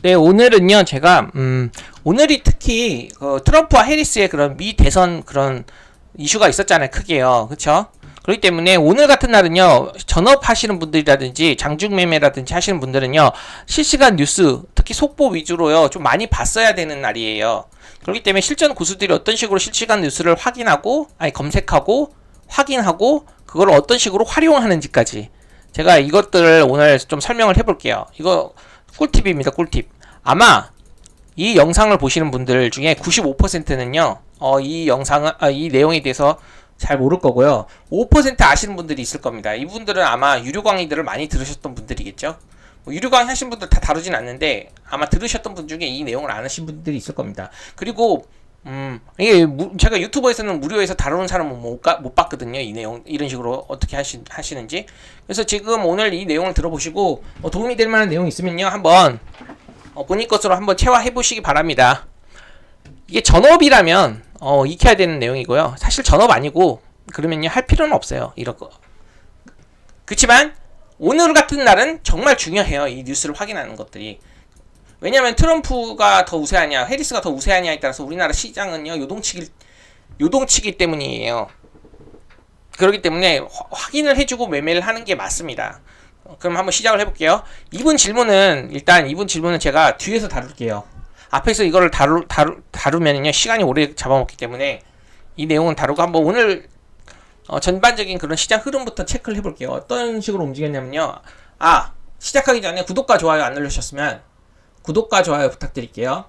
네, 오늘은요, 제가, 오늘이 특히, 트럼프와 해리스의 그런 미 대선 그런 이슈가 있었잖아요, 크게요. 그쵸? 그렇기 때문에 오늘 같은 날은요, 전업 하시는 분들이라든지, 장중매매라든지 하시는 분들은요, 실시간 뉴스, 특히 속보 위주로요, 좀 많이 봤어야 되는 날이에요. 그렇기 때문에 실전 고수들이 어떤 식으로 실시간 뉴스를 확인하고, 아니, 검색하고, 확인하고, 그걸 어떤 식으로 활용하는지까지. 제가 이것들을 오늘 좀 설명을 해볼게요. 이거, 꿀팁입니다, 꿀팁. 아마 이 영상을 보시는 분들 중에 95%는요, 이 내용에 대해서 잘 모를 거고요. 5% 아시는 분들이 있을 겁니다. 이분들은 아마 유료 강의들을 많이 들으셨던 분들이겠죠. 뭐 유료 강의 하신 분들 다 다루진 않는데, 아마 들으셨던 분 중에 이 내용을 아시는 분들이 있을 겁니다. 그리고, 이게, 제가 유튜버에서는 무료에서 다루는 사람은 못 봤거든요. 이 내용, 이런 식으로 어떻게 하시는지. 그래서 지금 오늘 이 내용을 들어보시고, 도움이 될 만한 내용이 있으면요, 한번, 본인 것으로 한번 체화해 보시기 바랍니다. 이게 전업이라면, 익혀야 되는 내용이고요. 사실 전업 아니고, 그러면요, 할 필요는 없어요. 이런 거. 그치만, 오늘 같은 날은 정말 중요해요. 이 뉴스를 확인하는 것들이. 왜냐면 트럼프가 더 우세하냐, 해리스가 더 우세하냐에 따라서 우리나라 시장은요, 요동치기 때문이에요. 그렇기 때문에 확인을 해주고 매매를 하는 게 맞습니다. 그럼 한번 시작을 해볼게요. 이분 질문은 제가 뒤에서 다룰게요. 앞에서 이거를 다루면요, 시간이 오래 잡아먹기 때문에 이 내용은 다루고 한번 오늘 전반적인 그런 시장 흐름부터 체크를 해볼게요. 어떤 식으로 움직였냐면요. 시작하기 전에 구독과 좋아요 안 눌러주셨으면 구독과 좋아요 부탁드릴게요.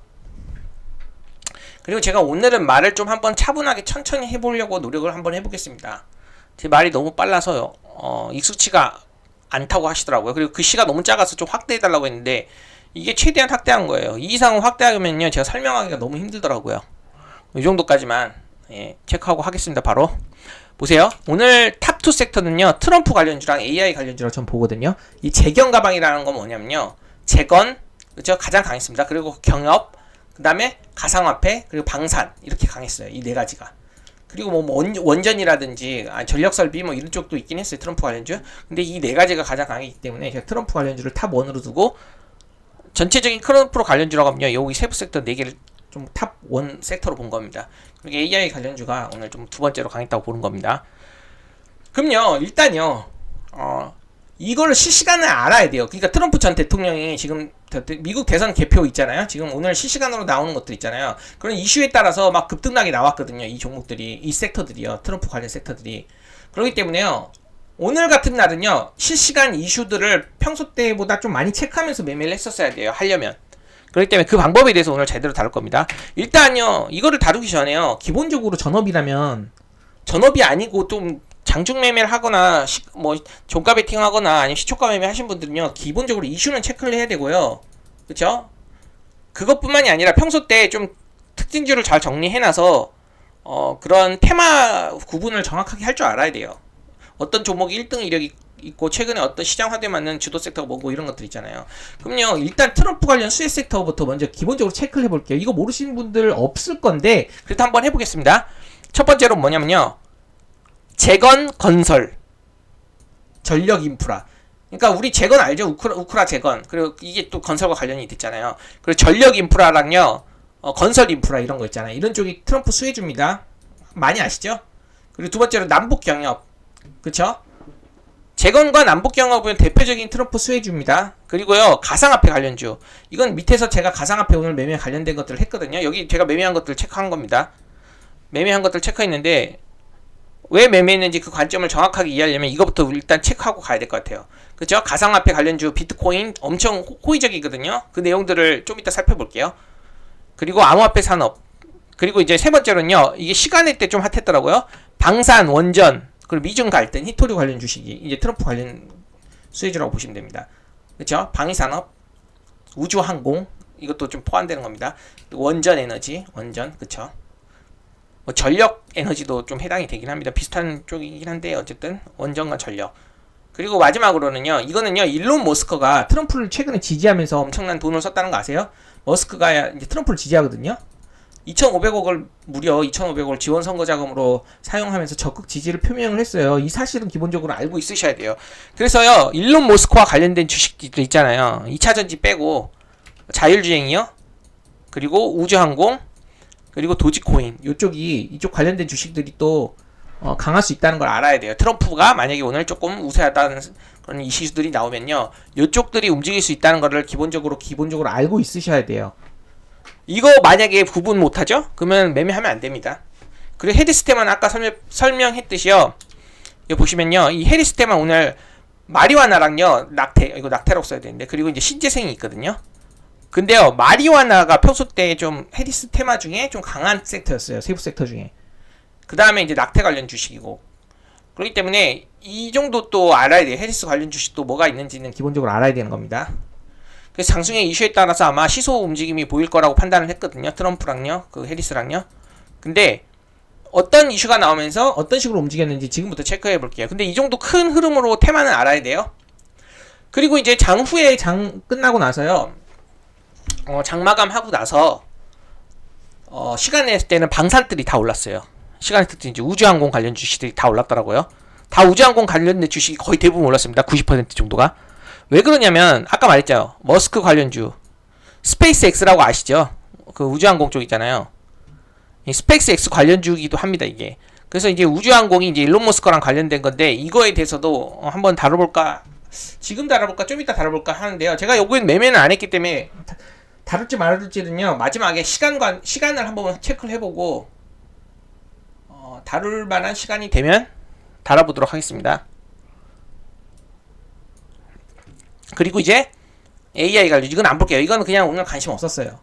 그리고 제가 오늘은 말을 좀 한번 차분하게 천천히 해보려고 노력을 한번 해보겠습니다. 제 말이 너무 빨라서요. 익숙치가 않다고 하시더라고요. 그리고 글씨가 너무 작아서 좀 확대해달라고 했는데 이게 최대한 확대한 거예요. 이 이상은 확대하면요, 제가 설명하기가 너무 힘들더라고요. 이 정도까지만 체크하고 하겠습니다. 바로 보세요. 오늘 탑2 섹터는요, 트럼프 관련주랑 AI 관련주라고 전 보거든요. 이 재경 가방이라는 건 뭐냐면요, 재건, 그렇죠? 가장 강했습니다. 그리고 경협, 그 다음에 가상화폐, 그리고 방산, 이렇게 강했어요. 이 네 가지가. 그리고 뭐 원전이라든지 전력 설비 뭐 이런 쪽도 있긴 했어요. 트럼프 관련주. 근데 이 네 가지가 가장 강하기 때문에 제가 트럼프 관련주를 탑 1으로 두고 전체적인 트럼프 관련주라고 하면요, 여기 세부 섹터 4개를 좀 탑 1 섹터로 본 겁니다. 그리고 AI 관련주가 오늘 좀 두 번째로 강했다고 보는 겁니다. 그럼요, 일단요, 이거를 실시간을 알아야 돼요. 그러니까 트럼프 전 대통령이 지금 미국 대선 개표 있잖아요. 지금 오늘 실시간으로 나오는 것들 있잖아요. 그런 이슈에 따라서 막 급등락이 나왔거든요. 이 종목들이, 이 섹터들이요. 트럼프 관련 섹터들이. 그렇기 때문에요, 오늘 같은 날은요, 실시간 이슈들을 평소 때보다 좀 많이 체크하면서 매매를 했었어야 돼요. 하려면. 그렇기 때문에 그 방법에 대해서 오늘 제대로 다룰 겁니다. 일단요, 이거를 다루기 전에요, 기본적으로 전업이라면, 전업이 아니고 좀 장중 매매를 하거나 종가 베팅 하거나 아니면 시초가 매매 하신 분들은요, 기본적으로 이슈는 체크를 해야 되고요. 그쵸? 그것뿐만이 아니라 평소 때 좀 특징주를 잘 정리해놔서 그런 테마 구분을 정확하게 할 줄 알아야 돼요. 어떤 종목이 1등 이력이 있고 최근에 어떤 시장 화두에 맞는 주도 섹터가 뭐고 이런 것들 있잖아요. 그럼요, 일단 트럼프 관련 수혜 섹터부터 먼저 기본적으로 체크를 해볼게요. 이거 모르시는 분들 없을 건데 그래도 한번 해보겠습니다. 첫 번째로 뭐냐면요, 재건 건설, 전력 인프라. 그러니까 우리 재건 알죠? 우크라 재건. 그리고 이게 또 건설과 관련이 있잖아요. 그리고 전력 인프라랑요, 건설 인프라 이런 거 있잖아요. 이런 쪽이 트럼프 수혜주입니다. 많이 아시죠? 그리고 두 번째로 남북 경협. 그쵸? 재건과 남북 경협은 대표적인 트럼프 수혜주입니다. 그리고요, 가상화폐 관련주. 이건 밑에서 제가 가상화폐 오늘 매매 관련된 것들을 했거든요. 여기 제가 매매한 것들 체크한 겁니다. 매매한 것들 체크했는데 왜 매매했는지 그 관점을 정확하게 이해하려면 이거부터 일단 체크하고 가야 될 것 같아요. 그렇죠? 가상화폐 관련주 비트코인 엄청 호의적이거든요. 그 내용들을 좀 이따 살펴볼게요. 그리고 암호화폐 산업. 그리고 이제 세 번째로는요, 이게 시간일 때 좀 핫했더라고요. 방산, 원전, 그리고 미중 갈등, 히토류 관련 주식이 이제 트럼프 관련 수혜주라고 보시면 됩니다. 그렇죠? 방위산업, 우주항공, 이것도 좀 포함되는 겁니다. 원전 에너지, 원전, 그렇죠? 전력 에너지도 좀 해당이 되긴 합니다. 비슷한 쪽이긴 한데 어쨌든 원전과 전력. 그리고 마지막으로는요, 이거는요, 일론 머스크가 트럼프를 최근에 지지하면서 엄청난 돈을 썼다는 거 아세요? 머스크가 이제 트럼프를 지지하거든요. 2,500억을 무려 2,500억을 지원 선거 자금으로 사용하면서 적극 지지를 표명을 했어요. 이 사실은 기본적으로 알고 있으셔야 돼요. 그래서요, 일론 머스크와 관련된 주식들 있잖아요. 2차전지 빼고 자율주행이요. 그리고 우주항공, 그리고 도지코인. 이쪽 관련된 주식들이 또 강할 수 있다는 걸 알아야 돼요. 트럼프가 만약에 오늘 조금 우세하다는 그런 이슈들이 나오면요, 이쪽들이 움직일 수 있다는 거를 기본적으로 알고 있으셔야 돼요. 이거 만약에 구분 못하죠? 그러면 매매하면 안 됩니다. 그리고 헤리스테만 아까 설명했듯이요. 여기 보시면요, 이 헤리스테만 오늘 마리화나랑요, 이거 낙태라고 써야 되는데, 그리고 이제 신재생이 있거든요. 근데요, 마리화나가 평소 때 좀 헤리스테마 중에 좀 강한 섹터였어요. 세부 섹터 중에. 그 다음에 이제 낙태 관련 주식이고. 그렇기 때문에 이 정도 또 알아야 돼요. 헤리스 관련 주식도 뭐가 있는지는 기본적으로 알아야 되는 겁니다. 그래서 장중에 이슈에 따라서 아마 시소 움직임이 보일 거라고 판단을 했거든요. 트럼프랑요, 그 헤리스랑요. 근데 어떤 이슈가 나오면서 어떤 식으로 움직였는지 지금부터 체크해 볼게요. 근데 이 정도 큰 흐름으로 테마는 알아야 돼요. 그리고 이제 장후에 끝나고 나서요, 장마감하고 나서 시간 냈을 때는 방산들이 다 올랐어요. 시간에 특히 이제 우주항공 관련 주식들이 다 올랐더라고요. 다 우주항공 관련된 주식이 거의 대부분 올랐습니다. 90% 정도가. 왜 그러냐면 아까 말했죠. 머스크 관련주 스페이스X라고 아시죠? 그 우주항공 쪽 있잖아요. 이 스페이스X 관련주기도 합니다, 이게. 그래서 이제 우주항공이 이제 일론 머스크랑 관련된 건데, 이거에 대해서도 한번 다뤄볼까, 지금 다뤄볼까, 좀 이따 다뤄볼까 하는데요. 제가 요거는 매매는 안 했기 때문에 다룰지 말아둘지는요, 마지막에 시간을 한번 체크를 해보고 다룰 만한 시간이 되면 다뤄보도록 하겠습니다. 그리고 이제 AI 관련, 이건 안 볼게요. 이거는 그냥 오늘 관심 없었어요.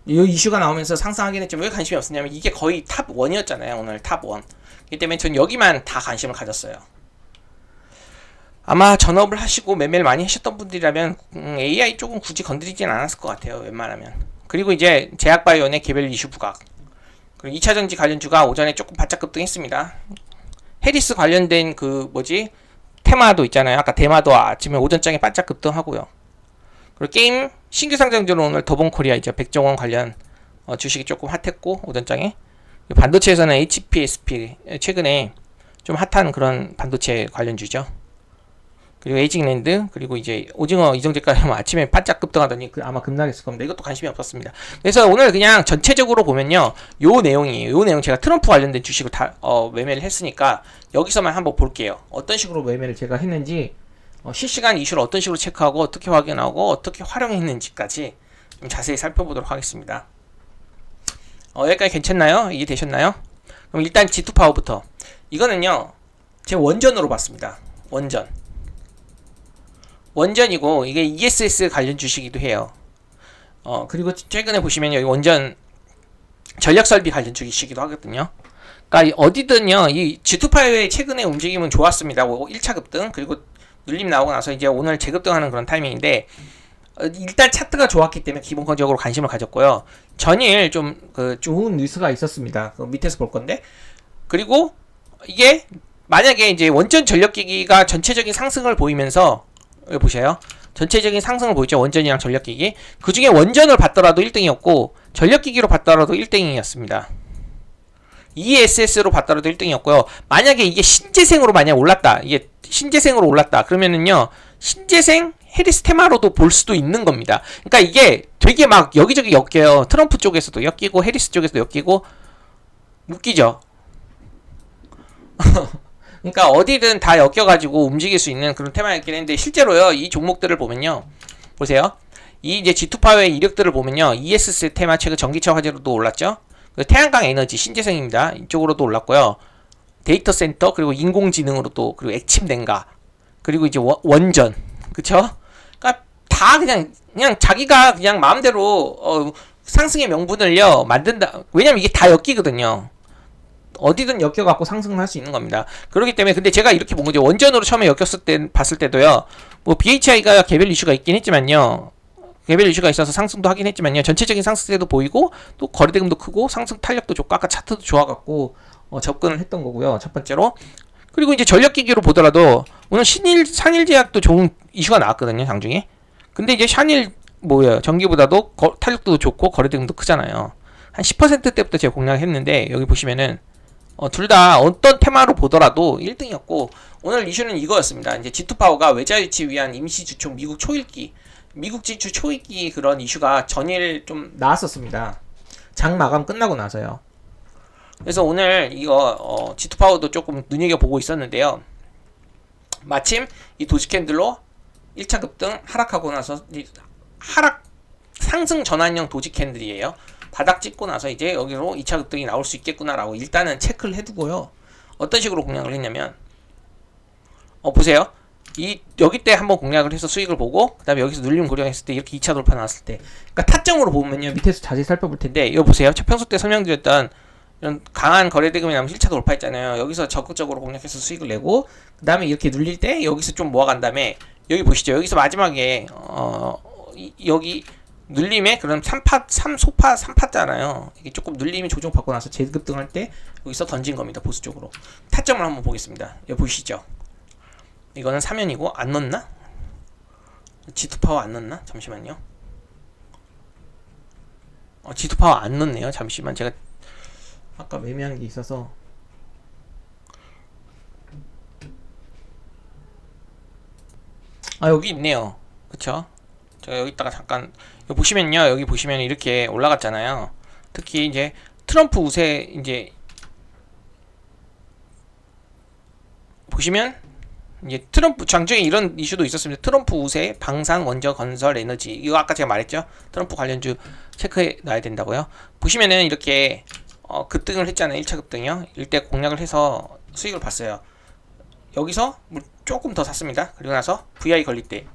이 이슈가 나오면서 상승하긴 했지만 왜 관심이 없었냐면 이게 거의 탑 1이었잖아요. 오늘 탑 1. 그렇기 때문에 전 여기만 다 관심을 가졌어요. 아마 전업을 하시고 매매를 많이 하셨던 분들이라면 AI 쪽은 굳이 건드리진 않았을 것 같아요. 웬만하면. 그리고 이제 제약바이오의 개별 이슈 부각. 그리고 2차전지 관련주가 오전에 조금 바짝 급등했습니다. 해리스 관련된 테마도 있잖아요. 아까 테마도 아침에 오전장에 바짝 급등하고요. 그리고 게임 신규 상장주로 오늘 더본코리아이죠. 백종원 관련 주식이 조금 핫했고 오전장에. 반도체에서는 HPSP 최근에 좀 핫한 그런 반도체 관련주죠. 그리고 에이징랜드, 그리고 이제 오징어 이정재까지 아침에 반짝 급등하더니 아마 급락했을 겁니다. 이것도 관심이 없었습니다. 그래서 오늘 그냥 전체적으로 보면요, 요 내용이에요. 요 내용 제가 트럼프 관련된 주식을 다 매매를 했으니까 여기서만 한번 볼게요. 어떤 식으로 매매를 제가 했는지, 실시간 이슈를 어떤 식으로 체크하고 어떻게 확인하고 어떻게 활용했는지까지 좀 자세히 살펴보도록 하겠습니다. 여기까지 괜찮나요? 이해되셨나요? 그럼 일단 G2파워부터. 이거는요, 제가 원전으로 봤습니다. 원전이고 이게 ESS 관련 주식이기도 해요. 그리고 최근에 보시면 여기 원전 전력설비 관련 주식이기도 하거든요. 그러니까 어디든요, 이 G2파워의 최근에 움직임은 좋았습니다. 1차 급등, 그리고 눌림 나오고 나서 이제 오늘 재급등하는 그런 타이밍인데, 일단 차트가 좋았기 때문에 기본적으로 관심을 가졌고요. 전일 좀 좋은 뉴스가 있었습니다. 밑에서 볼 건데, 그리고 이게 만약에 이제 원전 전력기기가 전체적인 상승을 보이면서, 여기 보세요. 전체적인 상승을 보이죠. 원전이랑 전력기기. 그 중에 원전을 봤더라도 1등이었고 전력기기로 봤더라도 1등이었습니다. ESS로 봤더라도 1등이었고요. 만약에 이게 신재생으로 만약 올랐다. 이게 신재생으로 올랐다. 그러면은요, 신재생 헤리스테마로도 볼 수도 있는 겁니다. 그러니까 이게 되게 막 여기저기 엮여요. 트럼프 쪽에서도 엮이고 해리스 쪽에서도 엮이고. 웃기죠? 그러니까 어디든 다 엮여가지고 움직일 수 있는 그런 테마였긴 했는데, 실제로요, 이 종목들을 보면요, 보세요. 이 이제 G2파워의 이력들을 보면요, ESS 테마 최근 전기차 화재로도 올랐죠. 태양광 에너지 신재생입니다. 이쪽으로도 올랐고요. 데이터 센터, 그리고 인공지능으로도, 그리고 액침 냉가, 그리고 이제 원전, 그쵸? 그러니까 다 그냥 자기가 그냥 마음대로 상승의 명분을요 만든다. 왜냐면 이게 다 엮이거든요. 어디든 엮여갖고 상승을 할 수 있는 겁니다. 그렇기 때문에, 근데 제가 이렇게 본 거죠. 원전으로 처음에 봤을 때도요, BHI가 개별 이슈가 있긴 했지만요, 개별 이슈가 있어서 상승도 하긴 했지만요, 전체적인 상승세도 보이고, 또 거래대금도 크고, 상승 탄력도 좋고, 아까 차트도 좋아갖고, 접근을 했던 거고요, 첫 번째로. 그리고 이제 전력기기로 보더라도, 오늘 상일제약도 좋은 이슈가 나왔거든요, 장중에. 근데 이제 전기보다도 탄력도 좋고, 거래대금도 크잖아요. 한 10%대부터 제가 공략했는데, 여기 보시면은, 둘 다 어떤 테마로 보더라도 1등이었고, 오늘 이슈는 이거였습니다. 이제 G2파워가 외자 유치 위한 임시 주총 미국 초읽기, 미국 지주 초입기 그런 이슈가 전일 좀 나왔었습니다. 장 마감 끝나고 나서요. 그래서 오늘 이거 G2파워도 조금 눈여겨보고 있었는데요. 마침 이 도지 캔들로 1차 급등 하락하고 나서 하락 상승 전환형 도지 캔들이에요. 바닥 찍고 나서 이제 여기로 2차 급등이 나올 수 있겠구나라고 일단은 체크를 해두고요. 어떤 식으로 공략을 했냐면 보세요. 여기 때 한번 공략을 해서 수익을 보고 그 다음에 여기서 눌림 고려했을 때 이렇게 2차 돌파 나왔을 때 그러니까 타점으로 보면요. 밑에서 자세히 살펴볼 텐데 이거 보세요. 평소 때 설명드렸던 이런 강한 거래대금이 나오면 1차 돌파했잖아요. 여기서 적극적으로 공략해서 수익을 내고 그 다음에 이렇게 눌릴 때 여기서 좀 모아간 다음에 여기 보시죠. 여기서 마지막에 여기 눌림에 그런 3파잖아요. 이게 조금 눌림이 조정받고 나서 재급등할 때 여기서 던진 겁니다. 보수 쪽으로. 타점을 한번 보겠습니다. 여기 보시죠. 이거는 사면이고 안 넣나? G2파워 안 넣나? 잠시만요. G2파워 안 넣네요. 잠시만 제가 아까 매매한 게 있어서 여기 있네요. 그쵸? 제가 여기다가 잠깐 여기 보시면요. 여기 보시면 이렇게 올라갔잖아요. 특히 이제 트럼프 우세 이제 보시면 이제 트럼프 장중에 이런 이슈도 있었습니다. 트럼프 우세 방산 원전 건설 에너지 이거 아까 제가 말했죠. 트럼프 관련주 체크해 놔야 된다고요. 보시면은 이렇게 급등을 했잖아요. 1차 급등이요. 이때 공략을 해서 수익을 봤어요. 여기서 조금 더 샀습니다. 그리고 나서 VI 걸릴 때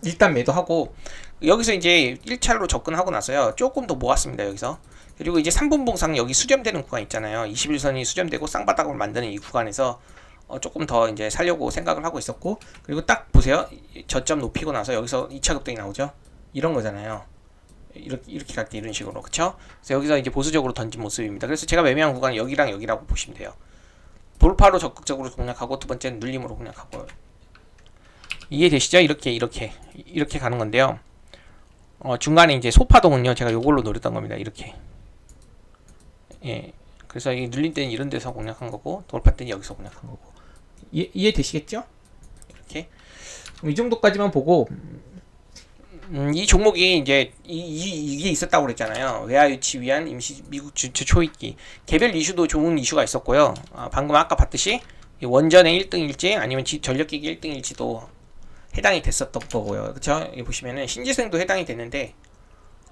일단 매도하고 여기서 이제 1차로 접근하고 나서요. 조금 더 모았습니다. 여기서. 그리고 이제 3분 봉상 여기 수렴되는 구간 있잖아요. 21선이 수렴되고 쌍바닥을 만드는 이 구간에서 조금 더 이제 살려고 생각을 하고 있었고 그리고 딱 보세요. 저점 높이고 나서 여기서 2차 급등이 나오죠. 이런 거잖아요. 이렇게 갈 때 이런 식으로 그쵸? 그래서 여기서 이제 보수적으로 던진 모습입니다. 그래서 제가 매매한 구간은 여기랑 여기라고 보시면 돼요. 돌파로 적극적으로 공략하고 두 번째는 눌림으로 공략하고 이해되시죠? 이렇게 가는 건데요. 중간에 이제 소파동은요 제가 요걸로 노렸던 겁니다. 이렇게 그래서 이 눌린 때는 이런 데서 공략한 거고 돌파 때는 여기서 공략한 거고 이해되시겠죠? 이렇게 이 정도까지만 보고 이 종목이 이제 이게 있었다고 그랬잖아요. 외화 유치 위한 임시 미국 주주 초입기 개별 이슈도 좋은 이슈가 있었고요. 방금 아까 봤듯이 원전의 1등일지 아니면 전력기기 1등일지도 해당이 됐었던 거고요. 그쵸? 여기 보시면은 신재생도 해당이 됐는데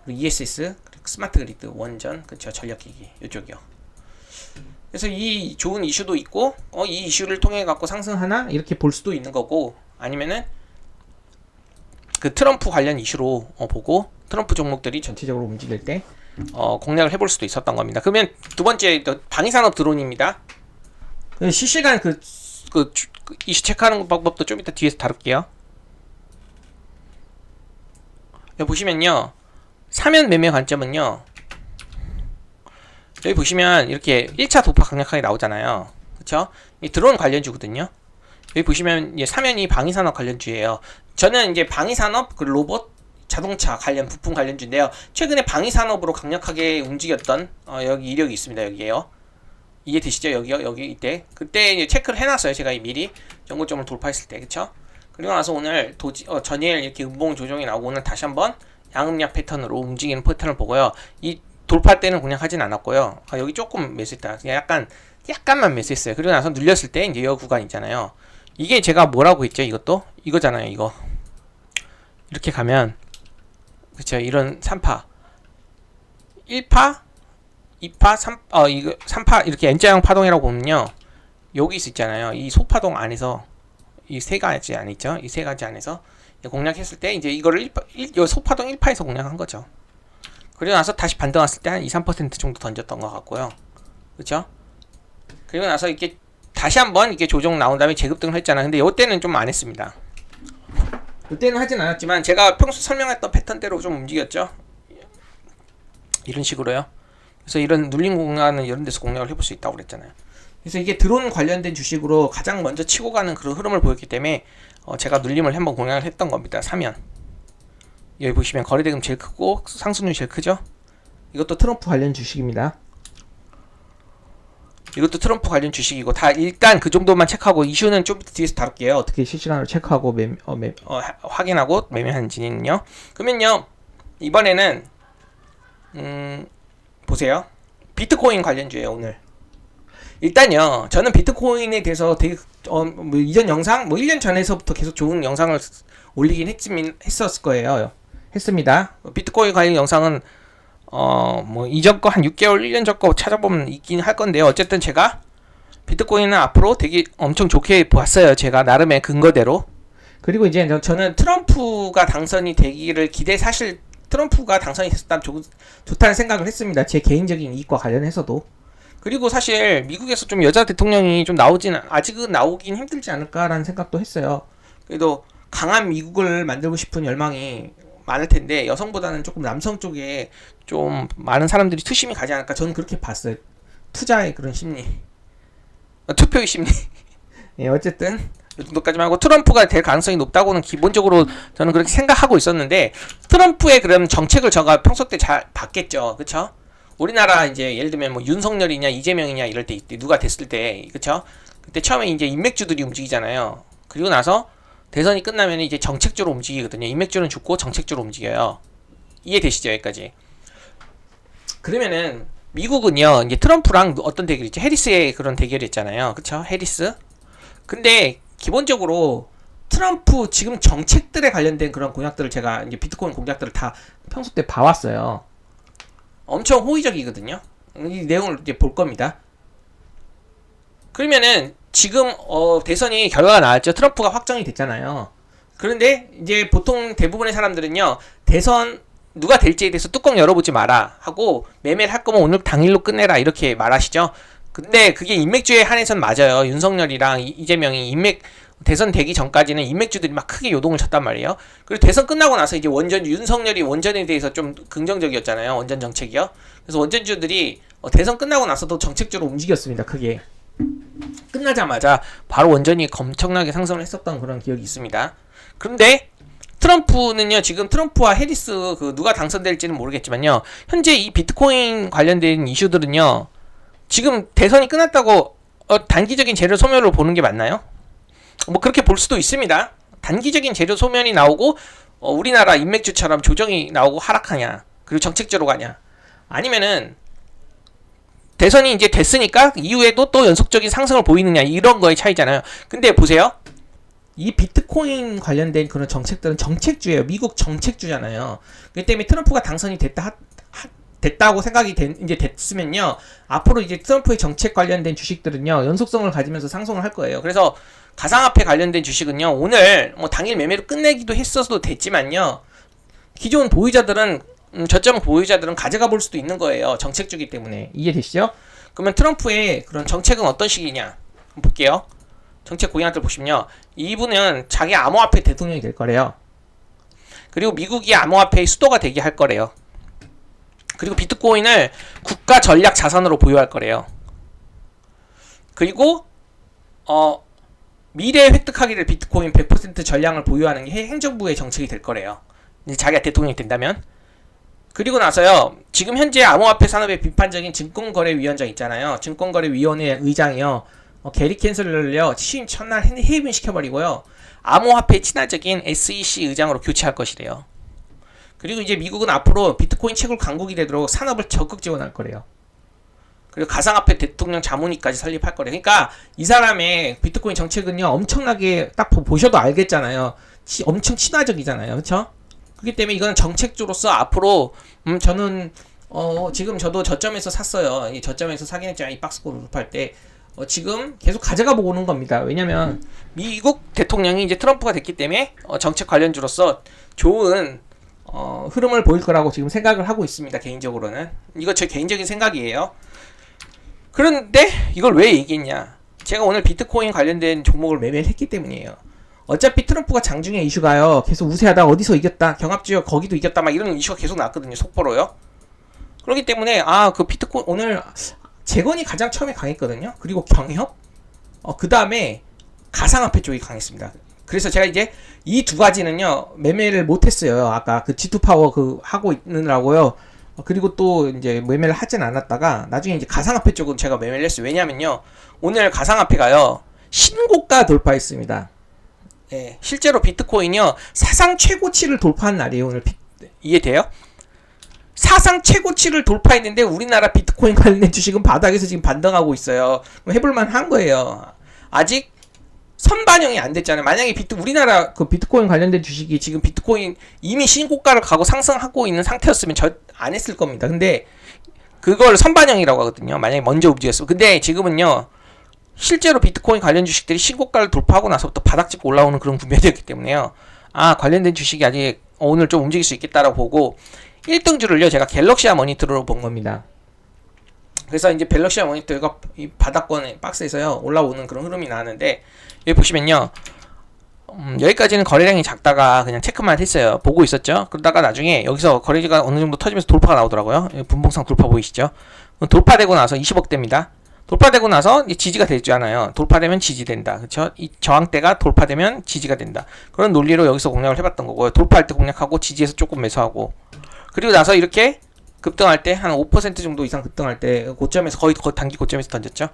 그리고 ESS 그리고 스마트 그리드 원전 그쵸? 전력기기 이쪽이요. 그래서 이 좋은 이슈도 있고 이 이슈를 통해 갖고 상승하나 이렇게 볼 수도 있는 거고 아니면은 그 트럼프 관련 이슈로 보고 트럼프 종목들이 전체적으로 움직일 때 공략을 해볼 수도 있었던 겁니다. 그러면 두 번째 방위산업 드론입니다. 실시간 그 이슈 체크하는 방법도 좀 이따 뒤에서 다룰게요. 여기 보시면요. 사면 매매 관점은요. 여기 보시면 이렇게 1차 도파 강력하게 나오잖아요. 그쵸? 이 드론 관련주거든요. 여기 보시면 이제 사면이 방위산업 관련주예요. 저는 이제 방위산업, 그 로봇, 자동차 관련 부품 관련주인데요. 최근에 방위산업으로 강력하게 움직였던 여기 이력이 있습니다. 여기에요. 이해되시죠? 여기요. 여기 이때 그때 이제 체크를 해놨어요. 제가 미리 연고점을 돌파했을 때, 그쵸? 그리고 나서 오늘 전일 이렇게 음봉 조정이 나오고 오늘 다시 한번 양음약 패턴으로 움직이는 패턴을 보고요. 이 돌파 때는 공략하진 않았고요. 여기 조금 매수했다. 약간만 매수했어요. 그리고 나서 눌렸을 때 이제 이 구간 있잖아요. 이게 제가 뭐라고 했죠? 이것도 이거잖아요. 이거 이렇게 가면 그쵸? 이런 3파 1파 2파 3파 이렇게 N자형 파동이라고 보면요. 여기 있잖아요. 이 소파동 안에서 이 세 가지 안에 있죠. 이 세 가지 안에서 공략했을 때 이제 이거를 소파동 1파에서 공략한 거죠. 그리고 나서 다시 반등 왔을 때 한 2-3% 정도 던졌던 것 같고요. 그쵸? 그리고 나서 이렇게 다시 한번 이렇게 조정 나온 다음에 재급등을 했잖아요. 근데 이때는 좀 안 했습니다. 이때는 하진 않았지만 제가 평소 설명했던 패턴대로 좀 움직였죠. 이런 식으로요. 그래서 이런 눌림 공략은 이런 데서 공략을 해볼 수 있다고 그랬잖아요. 그래서 이게 드론 관련된 주식으로 가장 먼저 치고 가는 그런 흐름을 보였기 때문에 제가 눌림을 한번 공략을 했던 겁니다. 사면 여기 보시면 거래대금 제일 크고 상승률 제일 크죠. 이것도 트럼프 관련 주식입니다. 이것도 트럼프 관련 주식이고 다 일단 그 정도만 체크하고 이슈는 좀 뒤에서 다룰게요. 어떻게 실시간으로 체크하고 확인하고 매매하는지는요. 그러면요 이번에는 보세요. 비트코인 관련주예요 오늘. 일단요 저는 비트코인에 대해서 되게 뭐 이전 영상 뭐 1년 전에서부터 계속 좋은 영상을 올리긴 했었을 거예요. 했습니다. 비트코인 관련 영상은 뭐 이전 거 한 6개월 1년 전 거 찾아보면 있긴 할 건데요. 어쨌든 제가 비트코인은 앞으로 되게 엄청 좋게 봤어요. 제가 나름의 근거대로. 그리고 이제 저는 트럼프가 당선이 되기를 사실 트럼프가 당선이 됐다면 좋다는 생각을 했습니다. 제 개인적인 이익과 관련해서도. 그리고 사실 미국에서 좀 여자 대통령이 좀 아직은 나오긴 힘들지 않을까라는 생각도 했어요. 그래도 강한 미국을 만들고 싶은 열망이 많을 텐데 여성보다는 조금 남성 쪽에 좀 많은 사람들이 투심이 가지 않을까 저는 그렇게 봤어요. 투자의 그런 심리, 투표의 심리. 예, 어쨌든 이 정도까지만 하고 트럼프가 될 가능성이 높다고는 기본적으로 저는 그렇게 생각하고 있었는데 트럼프의 그런 정책을 제가 평소 때 잘 봤겠죠, 그렇죠? 우리나라 이제 예를 들면 뭐 윤석열이냐 이재명이냐 이럴 때 누가 됐을 때, 그렇죠? 그때 처음에 이제 인맥주들이 움직이잖아요. 그리고 나서 대선이 끝나면 이제 정책주로 움직이거든요. 인맥주는 죽고 정책주로 움직여요. 이해되시죠? 여기까지. 그러면은 미국은요 이제 트럼프랑 어떤 대결이 있죠? 해리스의 그런 대결이 있잖아요. 그쵸? 해리스. 근데 기본적으로 트럼프 지금 정책들에 관련된 그런 공약들을 제가 이제 비트코인 공약들을 다 평소 때 봐왔어요. 엄청 호의적이거든요. 이 내용을 이제 볼 겁니다. 그러면은 지금 대선이 결과가 나왔죠. 트럼프가 확정이 됐잖아요. 그런데 이제 보통 대부분의 사람들은요 대선 누가 될지에 대해서 뚜껑 열어보지 마라 하고 매매를 할 거면 오늘 당일로 끝내라 이렇게 말하시죠. 근데 그게 인맥주에 한해선 맞아요. 윤석열이랑 이재명이 대선 되기 전까지는 인맥주들이 막 크게 요동을 쳤단 말이에요. 그리고 대선 끝나고 나서 이제 윤석열이 원전에 대해서 좀 긍정적이었잖아요. 원전 정책이요. 그래서 원전주들이 대선 끝나고 나서도 정책주로 움직였습니다. 크게. 끝나자마자 바로 원전이 엄청나게 상승을 했었던 그런 기억이 있습니다. 그런데 트럼프는요, 지금 트럼프와 해리스 누가 당선될지는 모르겠지만요, 현재 이 비트코인 관련된 이슈들은요, 지금 대선이 끝났다고 단기적인 재료 소멸을 보는 게 맞나요? 뭐 그렇게 볼 수도 있습니다. 단기적인 재료 소멸이 나오고 우리나라 인맥주처럼 조정이 나오고 하락하냐, 그리고 정책적으로 가냐, 아니면은 대선이 이제 됐으니까 이후에도 또 연속적인 상승을 보이느냐, 이런 거의 차이잖아요. 근데 보세요. 이 비트코인 관련된 그런 정책들은 정책주예요. 미국 정책주잖아요. 그렇기 때문에 트럼프가 당선이 됐다고 생각이 이제 됐으면요, 앞으로 이제 트럼프의 정책 관련된 주식들은요 연속성을 가지면서 상승을 할 거예요. 그래서 가상화폐 관련된 주식은요 오늘 뭐 당일 매매로 끝내기도 했어도 됐지만요, 기존 보유자들은 저점 보유자들은 가져가 볼 수도 있는 거예요. 정책주기 때문에. 이해되시죠? 그러면 트럼프의 그런 정책은 어떤 식이냐 볼게요. 정책 공약들 보시면요, 이분은 자기 암호화폐 대통령이 될 거래요. 그리고 미국이 암호화폐의 수도가 되게 할 거래요. 그리고 비트코인을 국가 전략 자산으로 보유할 거래요. 그리고 미래에 획득하기를 비트코인 100% 전량을 보유하는 게 행정부의 정책이 될 거래요. 이제 자기가 대통령이 된다면. 그리고 나서요, 지금 현재 암호화폐 산업의 비판적인 증권거래위원장 있잖아요. 증권거래위원회 의장이요, 게리 캔슬러를요 첫날 해임시켜버리고요, 암호화폐 친화적인 SEC 의장으로 교체할 것이래요. 그리고 이제 미국은 앞으로 비트코인 채굴 강국이 되도록 산업을 적극 지원할 거래요. 그리고 가상화폐 대통령 자문위까지 설립할 거래요. 그러니까 이 사람의 비트코인 정책은요 엄청나게 딱 보셔도 알겠잖아요. 엄청 친화적이잖아요. 그렇죠? 그렇기 때문에 이건 정책주로서 앞으로 저는 지금 저도 저점에서 샀어요. 이 저점에서 사긴 했지만 이 박스권 루프할 때 지금 계속 가져가 보고 오는 겁니다. 왜냐면 미국 대통령이 이제 트럼프가 됐기 때문에 정책 관련주로서 좋은 흐름을 보일 거라고 지금 생각을 하고 있습니다. 개인적으로는. 이거 제 개인적인 생각이에요. 그런데 이걸 왜 얘기했냐, 제가 오늘 비트코인 관련된 종목을 매매를 했기 때문이에요. 어차피 트럼프가 장중에 이슈가요 계속 우세하다, 어디서 이겼다, 경합지역 거기도 이겼다, 막 이런 이슈가 계속 나왔거든요, 속보로요. 그렇기 때문에 그 비트코인 오늘 재건이 가장 처음에 강했거든요. 그리고 경협, 그 다음에 가상화폐 쪽이 강했습니다. 그래서 제가 이제 이 두 가지는요 매매를 못했어요. 아까 그 G2 파워 하고 있느라고요 그리고 또 이제 매매를 하진 않았다가 나중에 이제 가상화폐 쪽은 제가 매매를 했어요. 왜냐면요, 오늘 가상화폐가요 신고가 돌파했습니다. 예, 실제로 비트코인이요 사상 최고치를 돌파한 날이에요. 오늘 이해돼요? 사상 최고치를 돌파했는데 우리나라 비트코인 관련된 주식은 바닥에서 지금 반등하고 있어요. 해볼만 한 거예요. 아직 선반영이 안 됐잖아요. 만약에 우리나라 그 비트코인 관련된 주식이 지금 비트코인 이미 신고가를 가고 상승하고 있는 상태였으면 안 했을 겁니다. 근데 그걸 선반영이라고 하거든요. 만약에 먼저 움직였어. 근데 지금은요, 실제로 비트코인 관련 주식들이 신고가를 돌파하고 나서부터 바닥 짚고 올라오는 그런 국면이었기 때문에요. 관련된 주식이 아직 오늘 좀 움직일 수 있겠다라고 보고 1등주를요, 제가 갤럭시아 모니터로 본 겁니다. 그래서 이제 갤럭시아 모니터가 이 바닥권 박스에서요 올라오는 그런 흐름이 나는데, 여기 보시면요, 여기까지는 거래량이 작다가 그냥 체크만 했어요. 보고 있었죠. 그러다가 나중에 여기서 거래가 어느 정도 터지면서 돌파가 나오더라고요. 분봉상 돌파 보이시죠? 돌파되고 나서 20억대입니다. 돌파되고 나서 지지가 되잖아요. 돌파되면 지지된다. 그렇죠? 이 저항대가 돌파되면 지지가 된다. 그런 논리로 여기서 공략을 해봤던 거고요. 돌파할 때 공략하고 지지에서 조금 매수하고, 그리고 나서 이렇게 급등할 때 한 5% 정도 이상 급등할 때 고점에서 거의 단기 고점에서 던졌죠.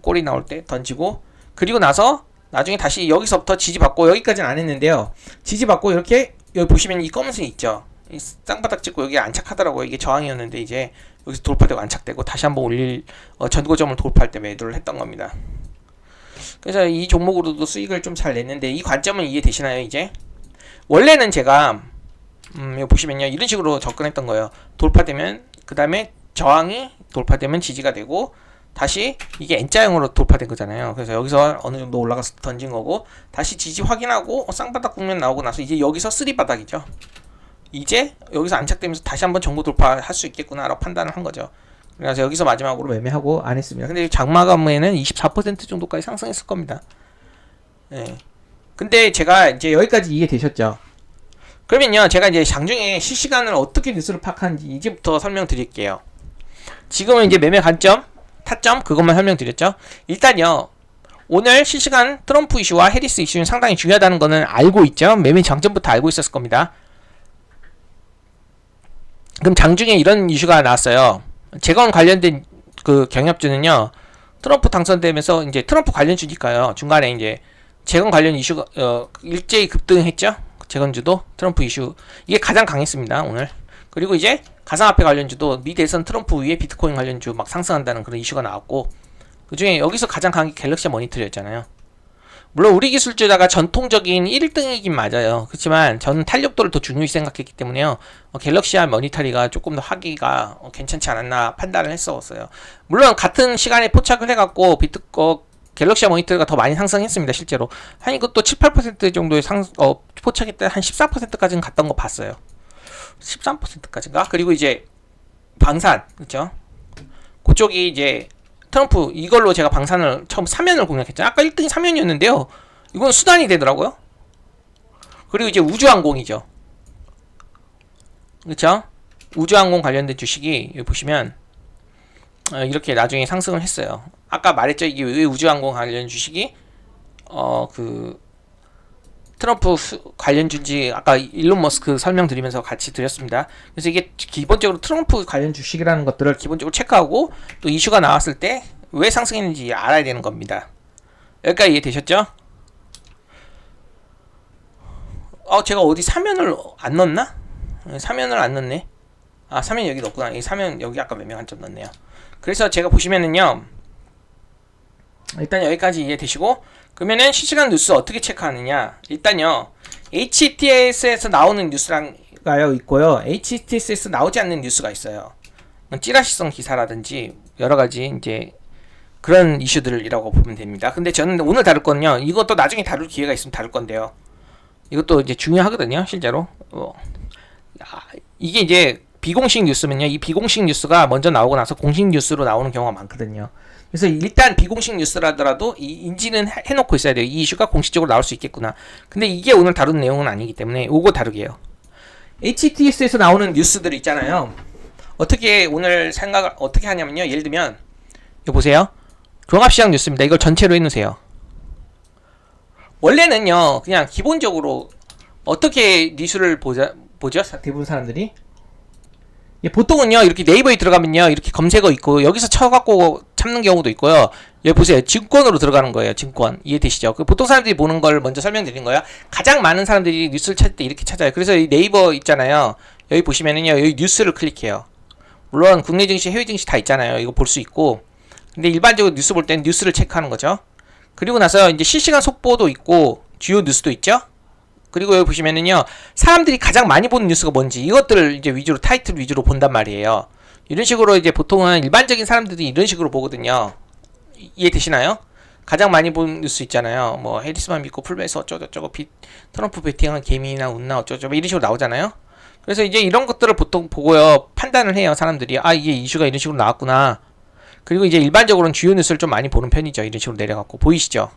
꼬리 나올 때 던지고, 그리고 나서 나중에 다시 여기서부터 지지받고, 여기까지는 안 했는데요, 지지받고 이렇게 여기 보시면 이 검은색 있죠. 이 쌍바닥 찍고 여기 안착하더라고요. 이게 저항이었는데 이제 여기서 돌파되고 안착되고 다시 한번 전고점을 돌파할 때 매도를 했던 겁니다. 그래서 이 종목으로도 수익을 좀 잘 냈는데, 이 관점은 이해되시나요? 이제 원래는 제가 여기 보시면요, 이런 식으로 접근했던 거예요. 돌파되면, 그 다음에 저항이 돌파되면 지지가 되고, 다시 이게 N자형으로 돌파된 거잖아요. 그래서 여기서 어느 정도 올라가서 던진 거고, 다시 지지 확인하고 쌍바닥 국면 나오고 나서 이제 여기서 3바닥이죠. 이제 여기서 안착되면서 다시 한번 정보 돌파할 수 있겠구나 라고 판단을 한 거죠. 그래서 여기서 마지막으로 매매하고 안 했습니다. 근데 장마감에는 24% 정도까지 상승했을 겁니다. 예. 근데 제가 이제 여기까지 이해되셨죠? 그러면요, 제가 이제 장중에 실시간으로 어떻게 뉴스를 파악하는지 이제부터 설명드릴게요. 지금은 이제 매매 관점, 타점 그것만 설명드렸죠. 일단요, 오늘 실시간 트럼프 이슈와 해리스 이슈는 상당히 중요하다는 거는 알고 있죠. 매매 장점부터 알고 있었을 겁니다. 그럼 장중에 이런 이슈가 나왔어요. 재건 관련된 그 경협주는요, 트럼프 당선되면서 이제 트럼프 관련주니까요, 중간에 이제 재건 관련 이슈가 일제히 급등했죠. 재건주도 트럼프 이슈 이게 가장 강했습니다 오늘. 그리고 이제 가상화폐 관련주도 미 대선 트럼프 위에 비트코인 관련주 막 상승한다는 그런 이슈가 나왔고, 그 중에 여기서 가장 강한 게 갤럭시아 모니터였잖아요. 물론 우리 기술주다가 전통적인 1등이긴 맞아요. 그렇지만 저는 탄력도를 더 중요히 생각했기 때문에요, 갤럭시아 모니터리가 조금 더 하기가 괜찮지 않았나 판단을 했었어요. 물론 같은 시간에 포착을 해갖고 갤럭시아 모니터가 더 많이 상승했습니다. 실제로 한 이것도 7~8% 정도의 포착했다 한 14%까지는 갔던 거 봤어요. 13%까지인가? 그리고 이제 방산, 그렇죠? 그쪽이 이제 트럼프 이걸로 제가 방산을 처음 사면을 공략했잖아요. 아까 1등이 사면이었는데요, 이건 수단이 되더라고요. 그리고 이제 우주항공이죠. 그렇죠? 우주항공 관련된 주식이 여기 보시면 이렇게 나중에 상승을 했어요. 아까 말했죠. 이게 왜 우주항공 관련 주식이 트럼프 관련주인지 아까 일론 머스크 설명드리면서 같이 드렸습니다. 그래서 이게 기본적으로 트럼프 관련 주식이라는 것들을 기본적으로 체크하고 또 이슈가 나왔을 때 왜 상승했는지 알아야 되는 겁니다. 여기까지 이해되셨죠? 제가 어디 사면을 안 넣었나? 사면을 안 넣네. 사면 여기 넣었구나. 이 사면 여기 아까 몇 명 한 점 넣었네요. 그래서 제가 보시면은요, 일단 여기까지 이해되시고, 그러면은 실시간 뉴스 어떻게 체크하느냐. 일단요, HTS에서 나오는 뉴스가 있고요, HTS에서 나오지 않는 뉴스가 있어요. 찌라시성 기사라든지 여러가지 이제 그런 이슈들이라고 보면 됩니다. 근데 저는 오늘 다룰 거는요, 이것도 나중에 다룰 기회가 있으면 다룰 건데요, 이것도 이제 중요하거든요. 실제로 이게 이제 비공식 뉴스면요, 이 비공식 뉴스가 먼저 나오고 나서 공식 뉴스로 나오는 경우가 많거든요. 그래서 일단 비공식 뉴스라더라도 이 인지는 해놓고 있어야 돼요. 이 이슈가 공식적으로 나올 수 있겠구나. 근데 이게 오늘 다룬 내용은 아니기 때문에 요거 다루게요. HTS에서 나오는 뉴스들 있잖아요. 어떻게 오늘 생각을 어떻게 하냐면요, 예를 들면 이거 보세요. 종합시장 뉴스입니다. 이걸 전체로 해놓으세요. 원래는요, 그냥 기본적으로 어떻게 뉴스를 보죠? 대부분 사람들이 예, 보통은요 이렇게 네이버에 들어가면요 이렇게 검색어 있고 여기서 쳐갖고 찾는 경우도 있고요. 여기 보세요, 증권으로 들어가는 거예요. 증권 이해되시죠? 보통 사람들이 보는 걸 먼저 설명드린 거예요. 가장 많은 사람들이 뉴스를 찾을 때 이렇게 찾아요. 그래서 이 네이버 있잖아요. 여기 보시면은요 여기 뉴스를 클릭해요. 물론 국내 증시, 해외 증시 다 있잖아요. 이거 볼 수 있고, 근데 일반적으로 뉴스 볼 때는 뉴스를 체크하는 거죠. 그리고 나서 이제 실시간 속보도 있고 주요 뉴스도 있죠. 그리고 여기 보시면은요 사람들이 가장 많이 보는 뉴스가 뭔지 이것들을 이제 위주로 타이틀 위주로 본단 말이에요. 이런 식으로 이제 보통은 일반적인 사람들이 이런 식으로 보거든요. 이해되시나요? 가장 많이 본 뉴스 있잖아요. 뭐 해리스만 믿고 풀베이스 어쩌고저쩌고 트럼프 베팅한 개미나 웃나 어쩌고저쩌고 이런 식으로 나오잖아요. 그래서 이제 이런 것들을 보통 보고요 판단을 해요. 사람들이 아 이게 이슈가 이런 식으로 나왔구나. 그리고 이제 일반적으로는 주요 뉴스를 좀 많이 보는 편이죠. 이런 식으로 내려갖고 보이시죠?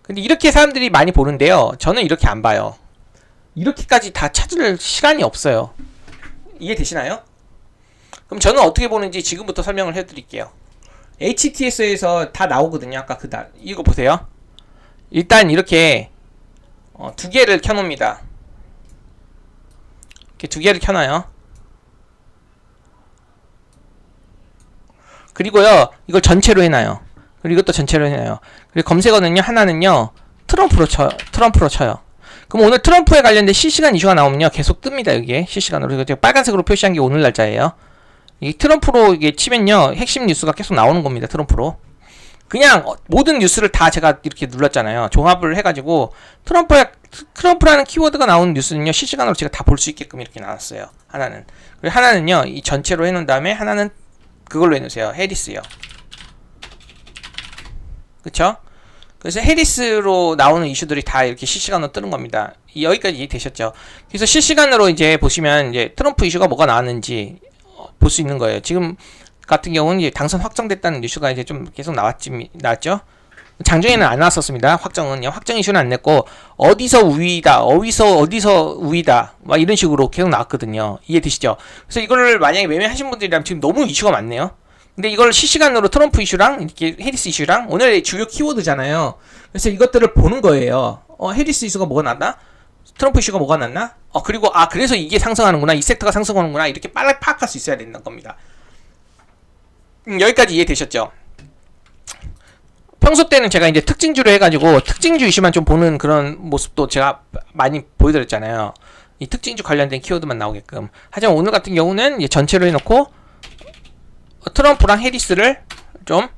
근데 이렇게 사람들이 많이 보는데요 저는 이렇게 안 봐요. 이렇게까지 다 찾을 시간이 없어요. 이해되시나요? 그럼 저는 어떻게 보는지 지금부터 설명을 해드릴게요. HTS에서 다 나오거든요. 아까 이거 보세요. 일단 이렇게 두 개를 켜놓습니다. 이렇게 두 개를 켜놔요. 그리고요 이걸 전체로 해놔요. 그리고 이것도 전체로 해놔요. 그리고 검색어는요 하나는요 트럼프로 쳐요. 그럼 오늘 트럼프에 관련된 실시간 이슈가 나오면요 계속 뜹니다. 여기에 실시간으로. 이거 제가 빨간색으로 표시한 게 오늘 날짜예요. 이 트럼프로 이게 치면요 핵심 뉴스가 계속 나오는 겁니다. 트럼프로. 그냥 모든 뉴스를 다 제가 이렇게 눌렀잖아요. 종합을 해가지고 트럼프라는 키워드가 나오는 뉴스는요 실시간으로 제가 다 볼 수 있게끔 이렇게 나왔어요. 하나는. 그리고 하나는요 이 전체로 해놓은 다음에 하나는 그걸로 해놓으세요. 해리스요. 그쵸? 그래서 해리스로 나오는 이슈들이 다 이렇게 실시간으로 뜨는 겁니다. 여기까지 이해되셨죠? 그래서 실시간으로 이제 보시면 이제 트럼프 이슈가 뭐가 나왔는지 볼 수 있는 거예요. 지금 같은 경우는 이제 당선 확정됐다는 뉴스가 이제 좀 계속 나왔죠? 장중에는 안 나왔었습니다. 확정 이슈는 안 냈고 어디서 우위다, 어디서 우위다, 막 이런 식으로 계속 나왔거든요. 이해되시죠? 그래서 이거를 만약에 매매하신 분들이라면 지금 너무 이슈가 많네요. 근데 이걸 실시간으로 트럼프 이슈랑 이렇게 해리스 이슈랑 오늘의 주요 키워드잖아요. 그래서 이것들을 보는 거예요. 해리스 이슈가 뭐가 났나? 트럼프 이슈가 뭐가 났나? 그리고 그래서 이게 상승하는구나, 이 섹터가 상승하는구나 이렇게 빨리 파악할 수 있어야 된다는 겁니다. 여기까지 이해되셨죠? 평소 때는 제가 이제 특징주로 해가지고 특징주 이슈만 좀 보는 그런 모습도 제가 많이 보여드렸잖아요. 이 특징주 관련된 키워드만 나오게끔. 하지만 오늘 같은 경우는 이제 전체로 해놓고 트럼프랑 해리스를 좀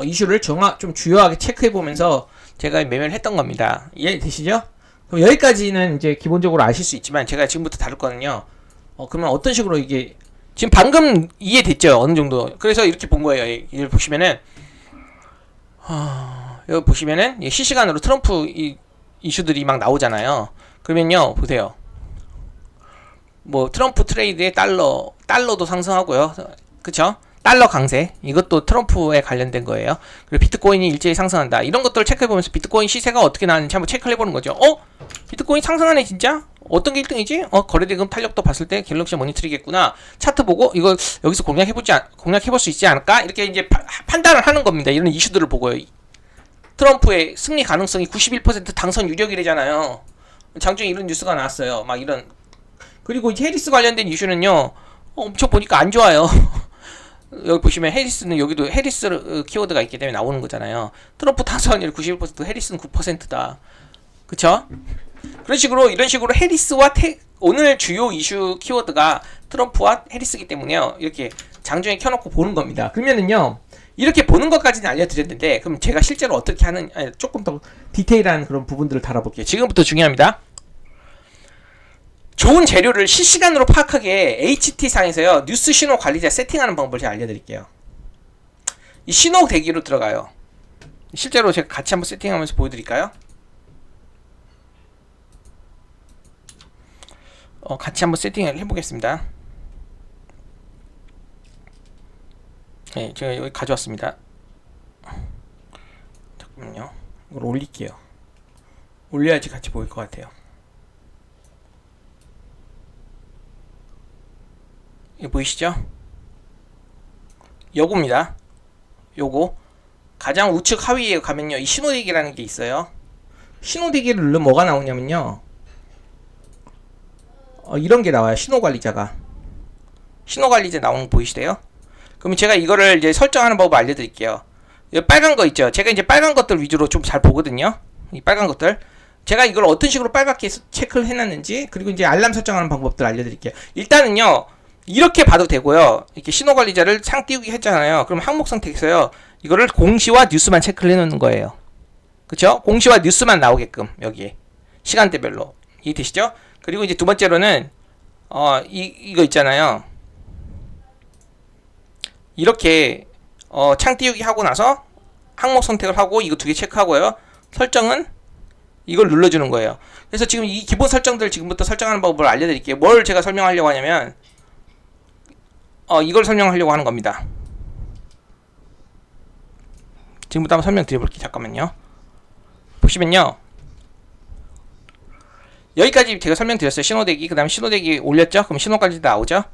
이슈를 좀 주요하게 체크해보면서 제가 매매를 했던 겁니다. 이해되시죠? 그럼 여기까지는 이제 기본적으로 아실 수 있지만 제가 지금부터 다룰 거는요. 그러면 어떤 식으로 이게 지금 방금 이해됐죠? 어느 정도. 그래서 이렇게 본 거예요. 여기 보시면은 여기 보시면은 실시간으로 트럼프 이슈들이 막 나오잖아요. 그러면요 보세요. 뭐 트럼프 트레이드에 달러도 상승하고요. 그쵸? 달러 강세, 이것도 트럼프에 관련된 거예요. 그리고 비트코인이 일제히 상승한다. 이런 것들을 체크해보면서 비트코인 시세가 어떻게 나왔는지 한번 체크를 해보는 거죠. 비트코인 상승하네 진짜? 어떤 게 1등이지? 거래대금 탄력도 봤을 때 갤럭시 모니터리겠구나. 차트 보고 이거 여기서 공략해볼 수 있지 않을까? 이렇게 이제 판단을 하는 겁니다. 이런 이슈들을 보고요. 트럼프의 승리 가능성이 91% 당선 유력이래잖아요. 장중에 이런 뉴스가 나왔어요. 막 이런. 그리고 해리스 관련된 이슈는요. 엄청 보니까 안 좋아요. 여기 보시면 해리스는 여기도 해리스 키워드가 있기 때문에 나오는 거잖아요. 트럼프 당선율 91%, 해리스는 9%다. 그쵸? 그런 식으로 이런 식으로 해리스와 오늘 주요 이슈 키워드가 트럼프와 해리스이기 때문에요. 이렇게 장중에 켜놓고 보는 겁니다. 그러면은요. 이렇게 보는 것까지는 알려드렸는데 그럼 제가 실제로 어떻게 하는 조금 더 디테일한 그런 부분들을 다뤄볼게요. 지금부터 중요합니다. 좋은 재료를 실시간으로 파악하기에 HT상에서요 뉴스 신호 관리자 세팅하는 방법을 제가 알려드릴게요. 이 신호 대기로 들어가요. 실제로 제가 같이 한번 세팅하면서 보여드릴까요? 같이 한번 세팅을 해보겠습니다. 네, 제가 여기 가져왔습니다. 잠깐만요. 이걸 올릴게요. 올려야지 같이 보일 것 같아요. 이거 보이시죠? 요겁니다. 요거 가장 우측 하위에 가면요 이 신호대기라는 게 있어요. 신호대기를 누르면 뭐가 나오냐면요 이런 게 나와요. 신호관리자가 신호관리자 나오는 거 보이시대요? 그럼 제가 이거를 이제 설정하는 법을 알려드릴게요. 여기 빨간 거 있죠? 제가 이제 빨간 것들 위주로 좀 잘 보거든요. 이 빨간 것들. 제가 이걸 어떤 식으로 빨갛게 체크를 해놨는지, 그리고 이제 알람 설정하는 방법들 알려드릴게요. 일단은요, 이렇게 봐도 되고요. 이렇게 신호관리자를 상 띄우기 했잖아요. 그럼 항목 선택해서요, 이거를 공시와 뉴스만 체크를 해놓는 거예요. 그쵸? 공시와 뉴스만 나오게끔, 여기에. 시간대별로. 이해되시죠? 그리고 이제 두 번째로는, 이거 있잖아요. 이렇게, 창 띄우기 하고 나서, 항목 선택을 하고, 이거 두 개 체크하고요. 설정은, 이걸 눌러주는 거예요. 그래서 지금 이 기본 설정들 지금부터 설정하는 법을 알려드릴게요. 뭘 제가 설명하려고 하냐면, 이걸 설명하려고 하는 겁니다. 지금부터 한번 설명드려볼게요. 잠깐만요. 보시면요, 여기까지 제가 설명드렸어요. 신호대기, 그 다음에 신호대기 올렸죠? 그럼 신호까지 나오죠?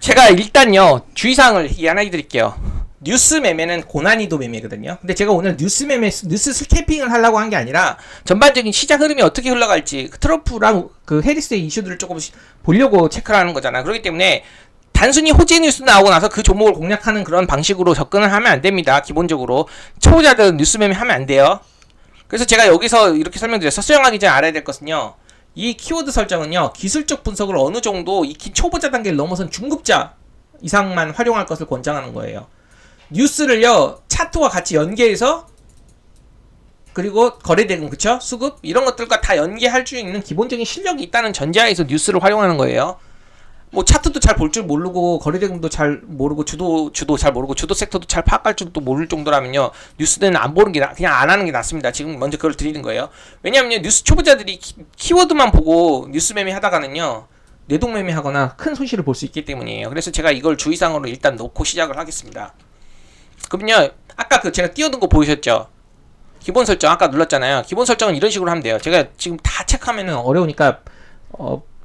제가 일단요, 주의사항을 하나 해드릴게요. 뉴스 매매는 고난이도 매매거든요. 근데 제가 오늘 뉴스 매매, 뉴스 스캐핑을 하려고 한 게 아니라 전반적인 시장 흐름이 어떻게 흘러갈지, 트럼프랑 그 해리스의 이슈들을 조금 보려고 체크를 하는 거잖아. 그렇기 때문에 단순히 호재 뉴스 나오고 나서 그 종목을 공략하는 그런 방식으로 접근을 하면 안 됩니다. 기본적으로 초보자들은 뉴스 매매 하면 안 돼요. 그래서 제가 여기서 이렇게 설명드렸어요. 설정하기 전에 알아야 될 것은요, 이 키워드 설정은요, 기술적 분석을 어느 정도 익힌 초보자 단계를 넘어선 중급자 이상만 활용할 것을 권장하는 거예요. 뉴스를요, 차트와 같이 연계해서, 그리고 거래대금, 그쵸? 수급 이런 것들과 다 연계할 수 있는 기본적인 실력이 있다는 전제하에서 뉴스를 활용하는 거예요. 뭐 차트도 잘 볼 줄 모르고, 거래대금도 잘 모르고, 주도 잘 모르고, 주도 섹터도 잘 파악할 줄도 모를 정도라면요, 뉴스는 안 보는 게 그냥 안 하는 게 낫습니다. 지금 먼저 그걸 드리는 거예요. 왜냐면요, 뉴스 초보자들이 키워드만 보고 뉴스 매매 하다가는요, 뇌동 매매 하거나 큰 손실을 볼 수 있기 때문이에요. 그래서 제가 이걸 주의사항으로 일단 놓고 시작을 하겠습니다. 그럼요, 아까 그 제가 띄워둔 거 보이셨죠? 기본 설정 아까 눌렀잖아요. 기본 설정은 이런 식으로 하면 돼요. 제가 지금 다 체크하면은 어려우니까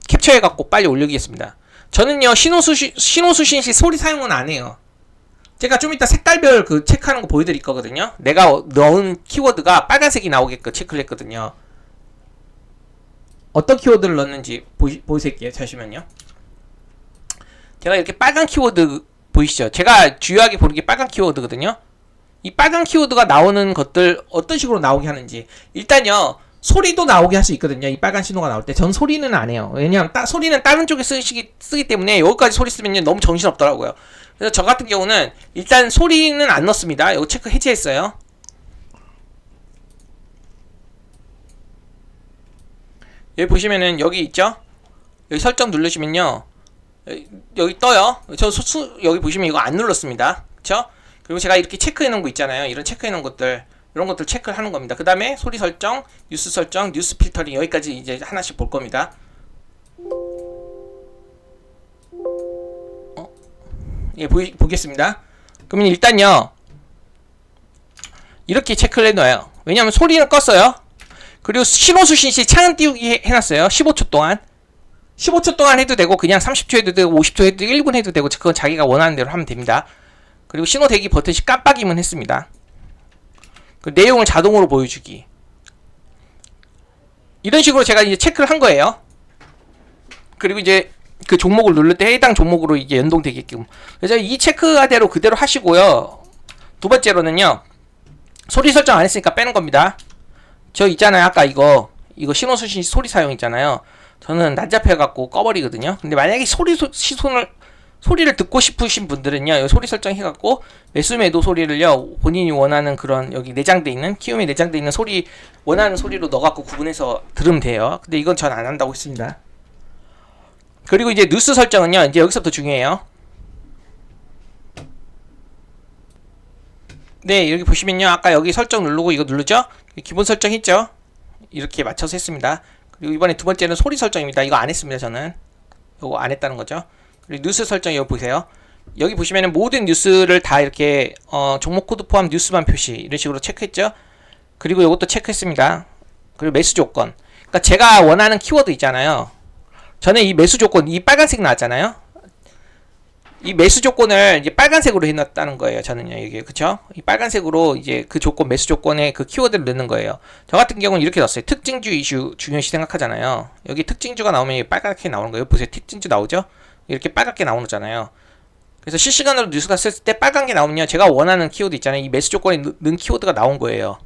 캡처해갖고 빨리 올리겠습니다. 저는요, 신호수신 시 소리 사용은 안 해요. 제가 좀 이따 색깔별 그 체크하는 거 보여드릴 거거든요. 내가 넣은 키워드가 빨간색이 나오게끔 체크를 했거든요. 어떤 키워드를 넣었는지 보여드릴게요. 잠시만요. 제가 이렇게 빨간 키워드 보이시죠? 제가 주요하게 보는 게 빨간 키워드거든요. 이 빨간 키워드가 나오는 것들 어떤 식으로 나오게 하는지. 일단요, 소리도 나오게 할 수 있거든요. 이 빨간 신호가 나올 때. 전 소리는 안 해요. 왜냐면 소리는 다른 쪽에 쓰기 때문에 여기까지 소리 쓰면 너무 정신없더라고요. 그래서 저 같은 경우는 일단 소리는 안 넣습니다. 이거 체크 해제했어요. 여기 보시면은 여기 있죠? 여기 설정 누르시면요, 여기 떠요. 여기 보시면 이거 안 눌렀습니다. 그쵸? 그리고 제가 이렇게 체크해 놓은 거 있잖아요. 이런 체크해 놓은 것들, 이런 것들 체크를 하는 겁니다. 그 다음에 소리 설정, 뉴스 필터링, 여기까지 이제 하나씩 볼 겁니다. 예, 보겠습니다. 그러면 일단요, 이렇게 체크를 해놔요. 왜냐하면 소리는 껐어요. 그리고 신호수신 시 창은 띄우기 해놨어요. 15초 동안. 15초 동안 해도 되고, 그냥 30초 해도 되고, 50초 해도 되고, 1분 해도 되고, 그건 자기가 원하는 대로 하면 됩니다. 그리고 신호 대기 버튼이 깜빡이면 했습니다. 그 내용을 자동으로 보여주기. 이런 식으로 제가 이제 체크를 한 거예요. 그리고 이제 그 종목을 누를 때 해당 종목으로 이게 연동되게끔. 그래서 이 체크대로 그대로 하시고요. 두 번째로는요, 소리 설정 안 했으니까 빼는 겁니다. 저 있잖아요, 아까 이거 신호수신 소리 사용 있잖아요. 저는 난잡해갖고 꺼버리거든요. 근데 만약에 소리를 듣고 싶으신 분들은요, 소리 설정 해갖고 매수 소리를요, 본인이 원하는 그런 여기 내장돼 있는, 키움에 내장돼 있는 소리, 원하는 소리로 넣어갖고 구분해서 들으면 돼요. 근데 이건 전 안 한다고 했습니다. 그리고 이제 뉴스 설정은요, 이제 여기서부터 중요해요. 네, 여기 보시면요, 아까 여기 설정 누르고 이거 누르죠? 기본 설정 했죠? 이렇게 맞춰서 했습니다. 그리고 이번에 두 번째는 소리 설정입니다. 이거 안 했습니다, 저는. 이거 안 했다는 거죠. 그리고 뉴스 설정 여기 보세요. 여기 보시면은 모든 뉴스를 다 이렇게 종목 코드 포함 뉴스만 표시 이런 식으로 체크했죠. 그리고 이것도 체크했습니다. 그리고 매수 조건. 그러니까 제가 원하는 키워드 있잖아요. 저는 이 매수 조건, 이 빨간색 나왔잖아요. 이 매수 조건을 이제 빨간색으로 해놨다는 거예요. 저는요, 이게 그쵸? 이 빨간색으로 이제 그 조건, 매수 조건에 그 키워드를 넣는 거예요. 저 같은 경우는 이렇게 넣었어요. 특징주 이슈 중요시 생각하잖아요. 여기 특징주가 나오면 빨갛게 나오는 거예요. 보세요, 특징주 나오죠? 이렇게 빨갛게 나오잖아요. 그래서 실시간으로 뉴스가 썼을 때 빨간 게 나오면요, 제가 원하는 키워드 있잖아요. 이 매수 조건에 넣은 키워드가 나온 거예요.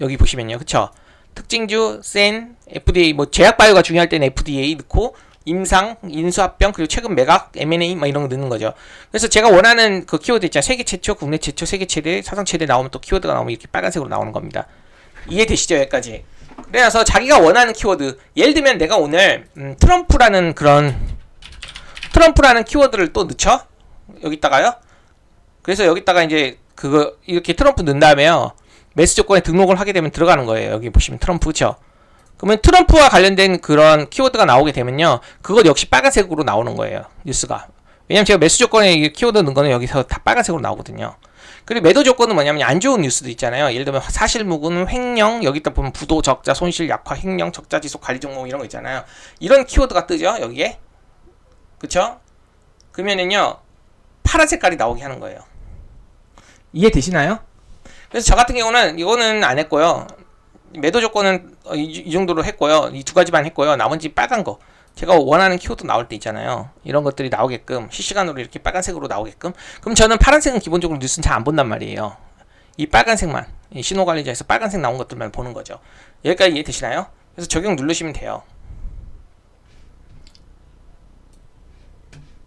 여기 보시면요, 그쵸? 특징주, 센, FDA, 뭐 제약바이오가 중요할 때는 FDA 넣고, 임상, 인수합병, 그리고 최근 매각, M&A 막 이런 거 넣는 거죠. 그래서 제가 원하는 그 키워드 있잖아요. 세계 최초, 국내 최초, 세계 최대, 사상 최대 나오면 또 키워드가 나오면 이렇게 빨간색으로 나오는 겁니다. 이해되시죠? 여기까지. 그래서 자기가 원하는 키워드, 예를 들면 내가 오늘 트럼프라는 키워드를 또 넣죠? 여기다가요. 그래서 여기다가 이제 그거 이렇게 트럼프 넣은 다음에요, 매수 조건에 등록을 하게 되면 들어가는 거예요. 여기 보시면 트럼프, 그쵸? 그러면 트럼프와 관련된 그런 키워드가 나오게 되면요, 그것 역시 빨간색으로 나오는 거예요, 뉴스가. 왜냐면 제가 매수 조건에 키워드 넣은 거는 여기서 다 빨간색으로 나오거든요. 그리고 매도 조건은 뭐냐면 안 좋은 뉴스도 있잖아요. 예를 들면 사실무근, 횡령, 여기다 보면 부도, 적자, 손실, 약화, 횡령, 적자, 지속, 관리 종목 이런 거 있잖아요. 이런 키워드가 뜨죠, 여기에. 그쵸? 그러면은요, 파란 색깔이 나오게 하는 거예요. 이해되시나요? 그래서 저 같은 경우는 이거는 안 했고요. 매도 조건은 이 정도로 했고요. 이 두 가지만 했고요. 나머지 빨간 거, 제가 원하는 키워드 나올 때 있잖아요. 이런 것들이 나오게끔 실시간으로 이렇게 빨간색으로 나오게끔. 그럼 저는 파란색은 기본적으로 뉴스는 잘 안 본단 말이에요. 이 빨간색만, 이 신호관리자에서 빨간색 나온 것들만 보는 거죠. 여기까지 이해되시나요? 그래서 적용 누르시면 돼요.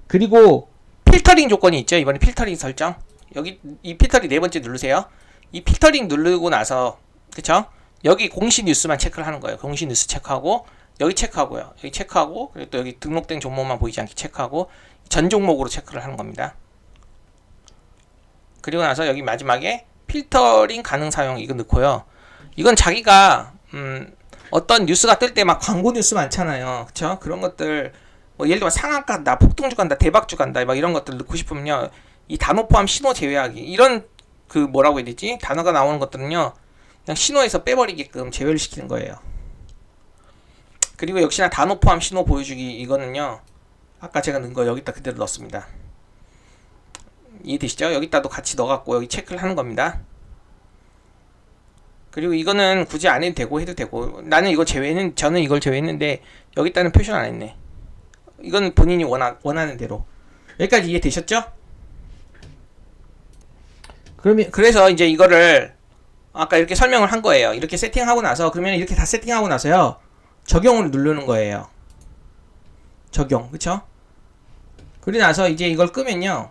그리고 필터링 조건이 있죠. 이번에 필터링 설정. 여기 이 필터링 네 번째 누르세요. 이 필터링 누르고 나서, 그쵸? 여기 공시 뉴스만 체크를 하는 거예요. 공시 뉴스 체크하고, 여기 체크하고요. 여기 체크하고, 그리고 또 여기 등록된 종목만 보이지 않게 체크하고, 전 종목으로 체크를 하는 겁니다. 그리고 나서 여기 마지막에 필터링 가능 사용 이거 넣고요. 이건 자기가 어떤 뉴스가 뜰 때 막 광고 뉴스 많잖아요. 그쵸? 그런 것들, 뭐 예를 들면 상한가 간다, 폭등주 간다, 대박주 간다, 막 이런 것들 넣고 싶으면요, 이 단어 포함 신호 제외하기, 이런 그 뭐라고 해야 되지? 단어가 나오는 것들은요, 그냥 신호에서 빼버리게끔 제외를 시키는 거예요. 그리고 역시나 단어 포함 신호 보여주기, 이거는요, 아까 제가 넣은 거 여기다 그대로 넣었습니다. 이해되시죠? 여기다도 같이 넣어갖고 여기 체크를 하는 겁니다. 그리고 이거는 굳이 안 해도 되고 해도 되고, 나는 이거 제외는, 저는 이걸 제외했는데 여기다는 표시는 안 했네. 이건 본인이 원하는 대로. 여기까지 이해되셨죠? 그래서 이제 이거를 아까 이렇게 설명을 한 거예요. 이렇게 세팅하고 나서, 그러면 이렇게 다 세팅하고 나서요, 적용을 누르는 거예요. 적용, 그쵸? 그리고 나서 이제 이걸 끄면요,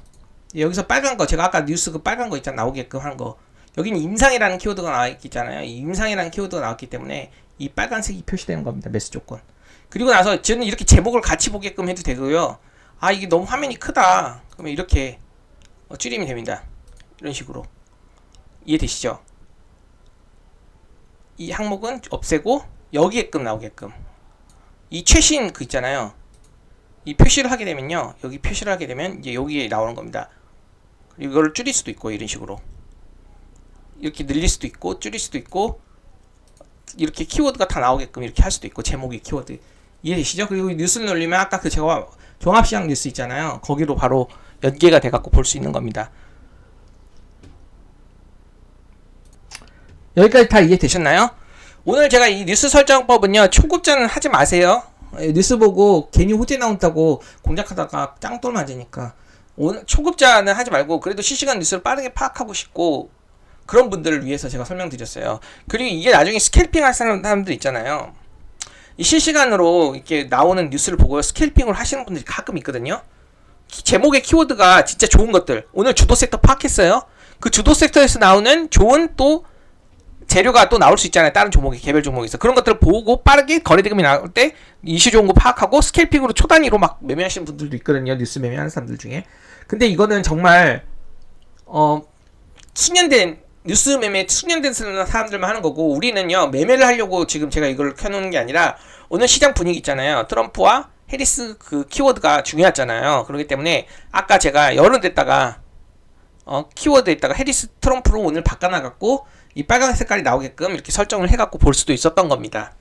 여기서 빨간 거, 제가 아까 뉴스 그 빨간 거 있잖아, 나오게끔 한 거. 여기는 임상이라는 키워드가 나와 있잖아요. 이 임상이라는 키워드가 나왔기 때문에 이 빨간색이 표시되는 겁니다. 매수 조건. 그리고 나서 저는 이렇게 제목을 같이 보게끔 해도 되고요. 아, 이게 너무 화면이 크다, 그러면 이렇게 줄이면 됩니다. 이런 식으로. 이해되시죠? 이 항목은 없애고 여기에끔 나오게끔, 이 최신 그 있잖아요, 이 표시를 하게 되면요, 여기 표시를 하게 되면 이제 여기에 나오는 겁니다. 그리고 이걸 줄일 수도 있고, 이런 식으로 이렇게 늘릴 수도 있고 줄일 수도 있고, 이렇게 키워드가 다 나오게끔 이렇게 할 수도 있고, 제목이 키워드. 이해되시죠? 그리고 뉴스를 눌리면 아까 그 제가 종합시장 뉴스 있잖아요, 거기로 바로 연계가 돼갖고 볼 수 있는 겁니다. 여기까지 다 이해되셨나요? 오늘 제가 이 뉴스 설정법은요, 초급자는 하지 마세요. 뉴스 보고 괜히 호재 나온다고 공략하다가 짱돌 맞으니까, 오늘 초급자는 하지 말고, 그래도 실시간 뉴스를 빠르게 파악하고 싶고 그런 분들을 위해서 제가 설명드렸어요. 그리고 이게 나중에 스캘핑 할 사람들 있잖아요. 이 실시간으로 이렇게 나오는 뉴스를 보고 스캘핑을 하시는 분들이 가끔 있거든요. 제목의 키워드가 진짜 좋은 것들, 오늘 주도 섹터 파악했어요. 그 주도 섹터에서 나오는 좋은 또 재료가 또 나올 수 있잖아요. 다른 종목이, 개별 종목에서. 그런 것들을 보고 빠르게 거래대금이 나올 때 이슈 좋은 거 파악하고 스캘핑으로 초단위로 막 매매하시는 분들도 있거든요. 뉴스 매매하는 사람들 중에. 근데 이거는 정말 숙련된 뉴스 매매, 숙련된 사람들만 하는 거고, 우리는요, 매매를 하려고 지금 제가 이걸 켜놓는 게 아니라, 오늘 시장 분위기 있잖아요. 트럼프와 해리스 그 키워드가 중요하잖아요. 그렇기 때문에 아까 제가 여러 데다가 키워드에다가 해리스 트럼프로 오늘 바꿔놔갖고 이 빨간 색깔이 나오게끔 이렇게 설정을 해갖고 볼 수도 있었던 겁니다.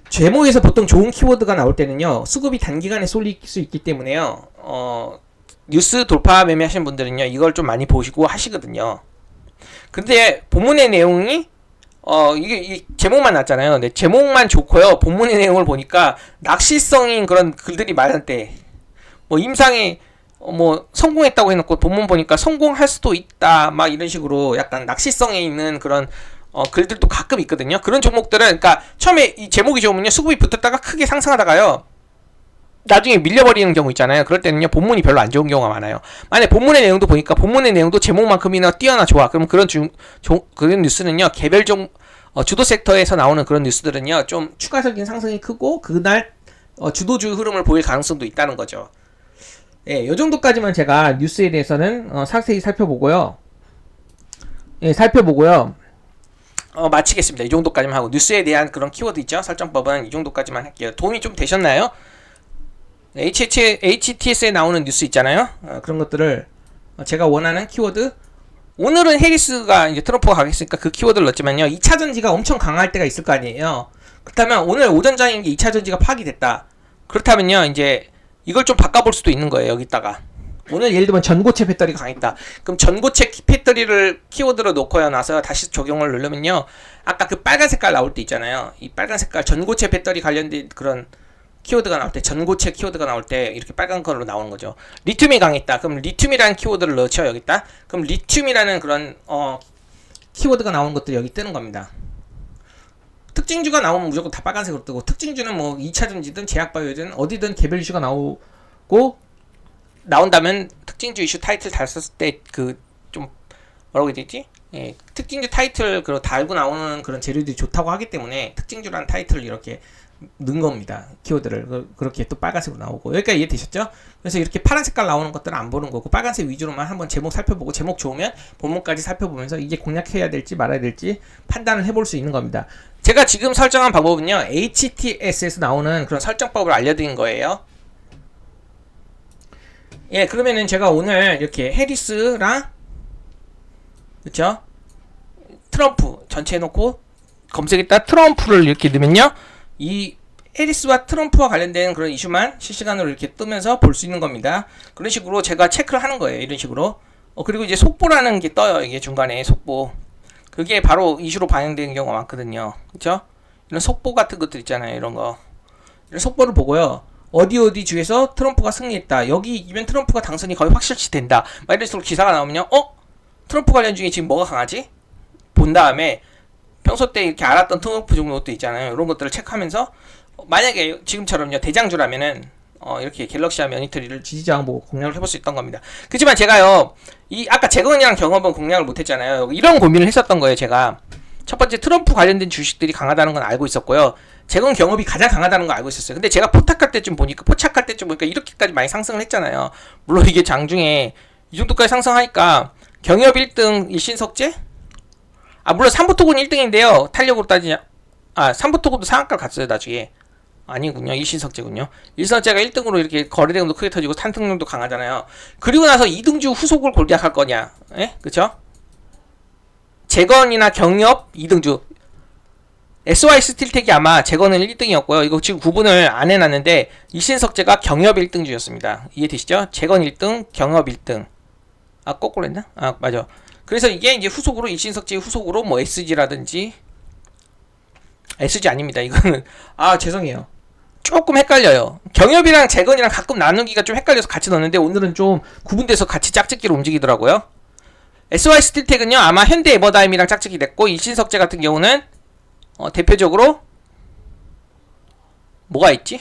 제목에서 보통 좋은 키워드가 나올 때는요, 수급이 단기간에 쏠릴 수 있기 때문에요, 뉴스 돌파 매매하시는 분들은요, 이걸 좀 많이 보시고 하시거든요. 근데 본문의 내용이 이게 이 제목만 났잖아요. 근데 제목만 좋고요. 본문의 내용을 보니까 낚시성인 그런 글들이 많은데, 뭐 임상에 뭐 성공했다고 해놓고 본문 보니까 성공할 수도 있다 막 이런 식으로 약간 낚시성에 있는 그런 글들도 가끔 있거든요. 그런 종목들은 그러니까 처음에 이 제목이 좋으면요 수급이 붙었다가 크게 상승하다가요 나중에 밀려버리는 경우 있잖아요. 그럴 때는요 본문이 별로 안 좋은 경우가 많아요. 만약 본문의 내용도 보니까 본문의 내용도 제목만큼이나 뛰어나 좋아. 그럼 그런 그런 뉴스는요 개별 주도 섹터에서 나오는 그런 뉴스들은요 좀 추가적인 상승이 크고 그날 주도주 흐름을 보일 가능성도 있다는 거죠. 예, 요 정도까지만 제가 뉴스에 대해서는 상세히 살펴보고요. 예, 살펴보고요. 마치겠습니다. 이 정도까지만 하고 뉴스에 대한 그런 키워드 있죠? 설정법은 이 정도까지만 할게요. 도움이 좀 되셨나요? HTS에 나오는 뉴스 있잖아요. 그런 것들을 제가 원하는 키워드 오늘은 해리스가 이제 트럼프가 가겠으니까 그 키워드를 넣었지만요. 2차 전지가 엄청 강할 때가 있을 거 아니에요. 그렇다면 오늘 오전장인 게 2차 전지가 파기됐다. 그렇다면요. 이제 이걸 좀 바꿔볼 수도 있는 거예요. 여기다가 오늘 예를 들면 전고체 배터리가 강했다. 그럼 전고체 배터리를 키워드로 놓고요 나서 다시 적용을 누르면요. 아까 그 빨간 색깔 나올 때 있잖아요. 이 빨간 색깔 전고체 배터리 관련된 그런 키워드가 나올 때 전고체 키워드가 나올 때 이렇게 빨간 걸로 나오는 거죠. 리튬이 강했다. 그럼 리튬이라는 키워드를 넣죠. 여기다. 그럼 리튬이라는 그런 키워드가 나오는 것들이 여기 뜨는 겁니다. 특징주가 나오면 무조건 다 빨간색으로 뜨고 특징주는 뭐 2차 전지든 제약바이오든 어디든 개별 이슈가 나온다면 특징주 이슈 타이틀 달았을 때 그 좀 뭐라고 해야 되지? 예, 특징주 타이틀 그 달고 나오는 그런 재료들이 좋다고 하기 때문에 특징주라는 타이틀을 이렇게 넣은 겁니다. 키워드를 그렇게 또 빨간색으로 나오고 여기까지 이해되셨죠? 그래서 이렇게 파란 색깔 나오는 것들은 안 보는 거고 빨간색 위주로만 한번 제목 살펴보고 제목 좋으면 본문까지 살펴보면서 이게 공략해야 될지 말아야 될지 판단을 해볼 수 있는 겁니다. 제가 지금 설정한 방법은요 HTS에서 나오는 그런 설정법을 알려드린 거예요. 예, 그러면은 제가 오늘 이렇게 해리스랑 그쵸? 트럼프 전체 해놓고 검색에다 트럼프를 이렇게 넣으면요 이 해리스와 트럼프와 관련된 그런 이슈만 실시간으로 이렇게 뜨면서 볼 수 있는 겁니다. 그런 식으로 제가 체크를 하는 거예요. 이런 식으로. 그리고 이제 속보라는 게 떠요. 이게 중간에 속보. 그게 바로 이슈로 반영되는 경우가 많거든요. 그쵸? 이런 속보 같은 것들 있잖아요. 이런 거. 이런 속보를 보고요. 어디 주에서 트럼프가 승리했다. 여기 이기면 트럼프가 당선이 거의 확실시 된다. 막 이런 식으로 기사가 나오면요. 트럼프 관련 중에 지금 뭐가 강하지? 본 다음에 평소 때 이렇게 알았던 트럼프 종목도 있잖아요. 이런 것들을 체크하면서 만약에 지금처럼요 대장주라면은 이렇게 갤럭시와 머니터리를 지지저항 보고 공략을 해볼 수 있던 겁니다. 그렇지만 제가요 이 아까 재건이랑 경험은 공략을 못했잖아요. 이런 고민을 했었던 거예요. 제가 첫 번째 트럼프 관련된 주식들이 강하다는 건 알고 있었고요. 재건 경험이 가장 강하다는 거 알고 있었어요. 근데 제가 포착할 때쯤 보니까 이렇게까지 많이 상승을 했잖아요. 물론 이게 장중에 이 정도까지 상승하니까 경협 1등 일신석재 물론 삼부토군 1등인데요. 탄력으로 따지냐 삼부토군도 상한가를 갔어요. 나중에 아니군요. 일신석재군요. 일신석재가 1등으로 이렇게 거래량도 크게 터지고 산등률도 강하잖아요. 그리고 나서 2등주 후속을 공략할 거냐? 예? 그쵸? 재건이나 경협 2등주. SY 스틸텍이 아마 재건은 1등이었고요. 이거 지금 구분을 안 해놨는데 일신석재가 경협 1등주였습니다. 이해되시죠? 재건 1등, 경협 1등. 거꾸로 했나? 맞아. 그래서 이게 이제 후속으로 일신석재 후속으로 뭐 SG라든지 SG 아닙니다. 이거는 죄송해요. 조금 헷갈려요. 경협이랑 재건이랑 가끔 나누기가 좀 헷갈려서 같이 넣었는데 오늘은 좀 구분돼서 같이 짝짓기로 움직이더라고요. SY 스틸텍은요 아마 현대 에버다임이랑 짝짓기 됐고 일신석재 같은 경우는 대표적으로 뭐가 있지?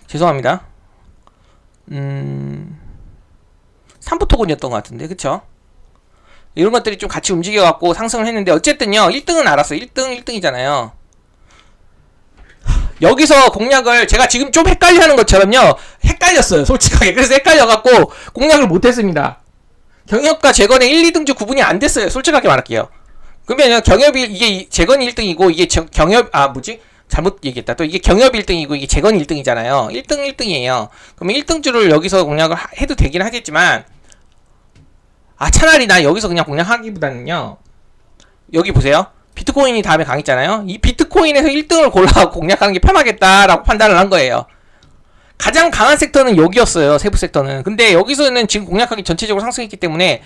죄송합니다. 삼부토군이었던 것 같은데 그쵸? 이런 것들이 좀 같이 움직여갖고 상승을 했는데 어쨌든요 1등은 알았어요. 1등이잖아요. 여기서 공략을 제가 지금 좀 헷갈려하는 것처럼요 헷갈렸어요 솔직하게. 그래서 헷갈려갖고 공략을 못했습니다. 경협과 재건의 1, 2등주 구분이 안 됐어요. 솔직하게 말할게요. 그러면 경협이 이게 재건이 1등이고 이게 경협 잘못 얘기했다. 또 이게 경협 1등이고 이게 재건이 1등이잖아요. 1등이에요. 그러면 1등주를 여기서 공략을 해도 되긴 하겠지만 차라리 나 여기서 그냥 공략하기보다는요 여기 보세요. 비트코인이 다음에 강했잖아요. 이 비트코인에서 1등을 골라 공략하는 게 편하겠다라고 판단을 한 거예요. 가장 강한 섹터는 여기였어요. 세부 섹터는. 근데 여기서는 지금 공략하기 전체적으로 상승했기 때문에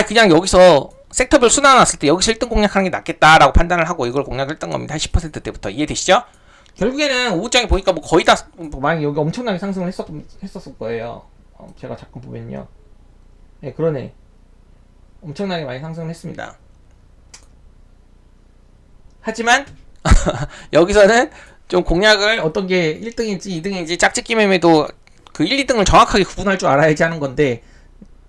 그냥 여기서 섹터별 순환 왔을 때 여기서 1등 공략하는 게 낫겠다라고 판단을 하고 이걸 공략을 했던 겁니다. 한 10%대부터 이해되시죠? 결국에는 오후장에 보니까 뭐 거의 다 만약 여기 엄청나게 상승을 했었을 거예요. 제가 잠깐 보면요. 네, 그러네. 엄청나게 많이 상승을 했습니다. 하지만 여기서는 좀 공략을 어떤 게 1등인지 2등인지 짝짓기 매매도 그 1, 2등을 정확하게 구분할 줄 알아야지 하는 건데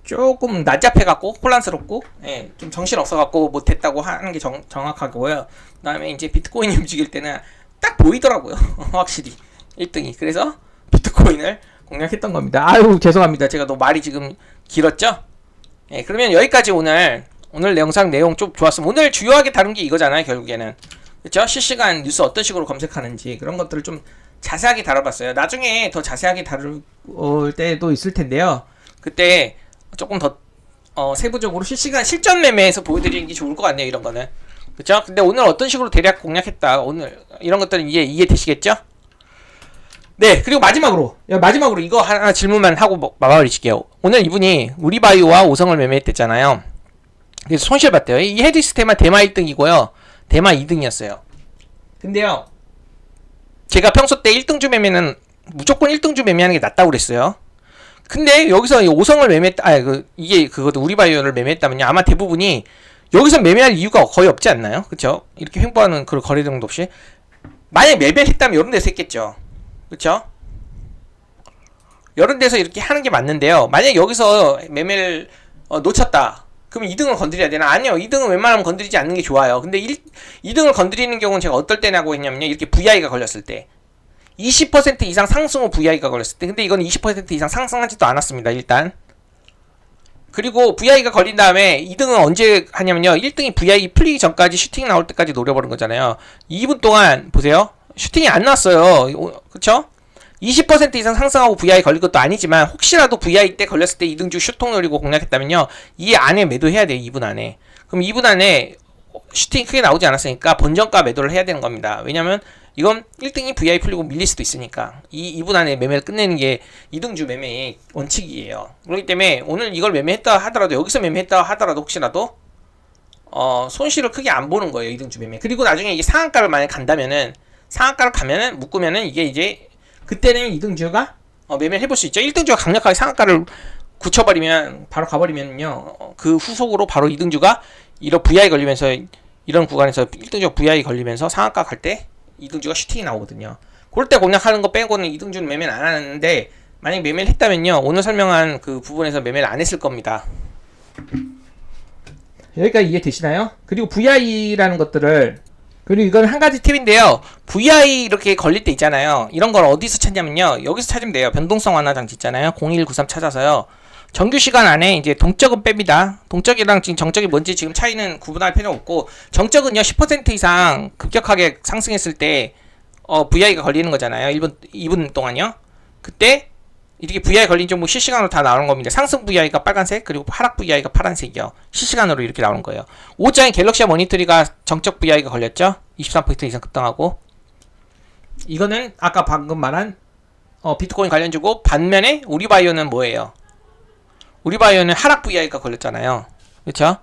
조금 낮잡해갖고 혼란스럽고 예, 좀 정신없어갖고 못했다고 하는 게 정확하고요. 그 다음에 이제 비트코인이 움직일 때는 딱 보이더라고요. 확실히 1등이. 그래서 비트코인을 공략했던 겁니다. 아유 죄송합니다. 제가 너무 말이 지금 길었죠? 예, 그러면 여기까지 오늘 영상 내용 좀 좋았으면 오늘 주요하게 다룬 게 이거잖아요. 결국에는 그렇죠? 실시간 뉴스 어떤 식으로 검색하는지 그런 것들을 좀 자세하게 다뤄봤어요. 나중에 더 자세하게 다룰 때도 있을 텐데요. 그때 조금 더 세부적으로 실시간 실전 매매에서 보여드리는 게 좋을 것 같네요. 이런 거는 그렇죠? 근데 오늘 어떤 식으로 대략 공략했다 오늘 이런 것들은 이해되시겠죠? 네, 그리고 마지막으로 이거 하나 질문만 하고 마무리 짓게요. 오늘 이분이 우리바이오와 오성을 매매했댔잖아요. 그래서 손실 봤대요. 이 헤디스테마 대마 1등이고요. 대마 2등이었어요. 근데요, 제가 평소 때 1등주 매매는 무조건 1등주 매매하는 게 낫다고 그랬어요. 근데 여기서 이 오성을 그것도 우리바이오를 매매했다면요. 아마 대부분이 여기서 매매할 이유가 거의 없지 않나요? 그쵸? 이렇게 횡보하는 그런 거래량도 없이. 만약에 매매를 했다면 이런 데서 했겠죠. 그쵸? 이런 데서 이렇게 하는 게 맞는데요. 만약에 여기서 매매를 놓쳤다. 그럼 2등을 건드려야 되나? 아니요. 2등은 웬만하면 건드리지 않는 게 좋아요. 근데 2등을 건드리는 경우는 제가 어떨 때냐고 했냐면요. 이렇게 VI가 걸렸을 때. 20% 이상 상승 후 VI가 걸렸을 때. 근데 이건 20% 이상 상승하지도 않았습니다. 일단. 그리고 VI가 걸린 다음에 2등은 언제 하냐면요. 1등이 VI 풀리기 전까지 슈팅 나올 때까지 노려버린 거잖아요. 2분 동안 보세요. 슈팅이 안 났어요. 그쵸? 20% 이상 상승하고 VI 걸린 것도 아니지만 혹시라도 VI 때 걸렸을 때 2등주 슈팅 노리고 공략했다면요. 이 안에 매도해야 돼요. 2분 안에. 그럼 2분 안에 슈팅이 크게 나오지 않았으니까 본전가 매도를 해야 되는 겁니다. 왜냐면 이건 1등이 VI 풀리고 밀릴 수도 있으니까 2분 안에 매매를 끝내는 게 2등주 매매의 원칙이에요. 그렇기 때문에 오늘 이걸 매매했다 하더라도 여기서 매매했다 하더라도 혹시라도 손실을 크게 안 보는 거예요. 2등주 매매. 그리고 나중에 이게 상한가를 만약 간다면은 상한가를 가면은 묶으면은 이게 이제 그때는 2등주가 매매를 해볼 수 있죠. 1등주가 강력하게 상한가를 굳혀버리면 바로 가버리면요. 그 후속으로 바로 2등주가 이런 VI 걸리면서 이런 구간에서 1등주가 VI 걸리면서 상한가 갈 때 2등주가 슈팅이 나오거든요. 그럴 때 공략하는 거 빼고는 2등주는 매매를 안 하는데 만약 매매를 했다면요. 오늘 설명한 그 부분에서 매매를 안 했을 겁니다. 여기까지 이해되시나요? 그리고 VI라는 것들을 그리고 이건 한 가지 팁인데요. VI 이렇게 걸릴 때 있잖아요. 이런 걸 어디서 찾냐면요. 여기서 찾으면 돼요. 변동성 완화 장치 있잖아요. 0193 찾아서요. 정규 시간 안에 이제 동적은 뺍니다. 동적이랑 지금 정적이 뭔지 지금 차이는 구분할 필요 없고 정적은요 10% 이상 급격하게 상승했을 때 VI가 걸리는 거잖아요. 2분 동안요. 그때 이렇게 VI 걸린 종목 실시간으로 다 나오는 겁니다. 상승 VI가 빨간색 그리고 하락 VI가 파란색이요. 실시간으로 이렇게 나오는 거예요. 5장의 갤럭시와 모니터리가 정적 VI가 걸렸죠. 23% 이상 급등하고 이거는 아까 방금 말한 비트코인 관련주고 반면에 우리바이오는 뭐예요? 우리바이오는 하락 VI가 걸렸잖아요. 그렇죠?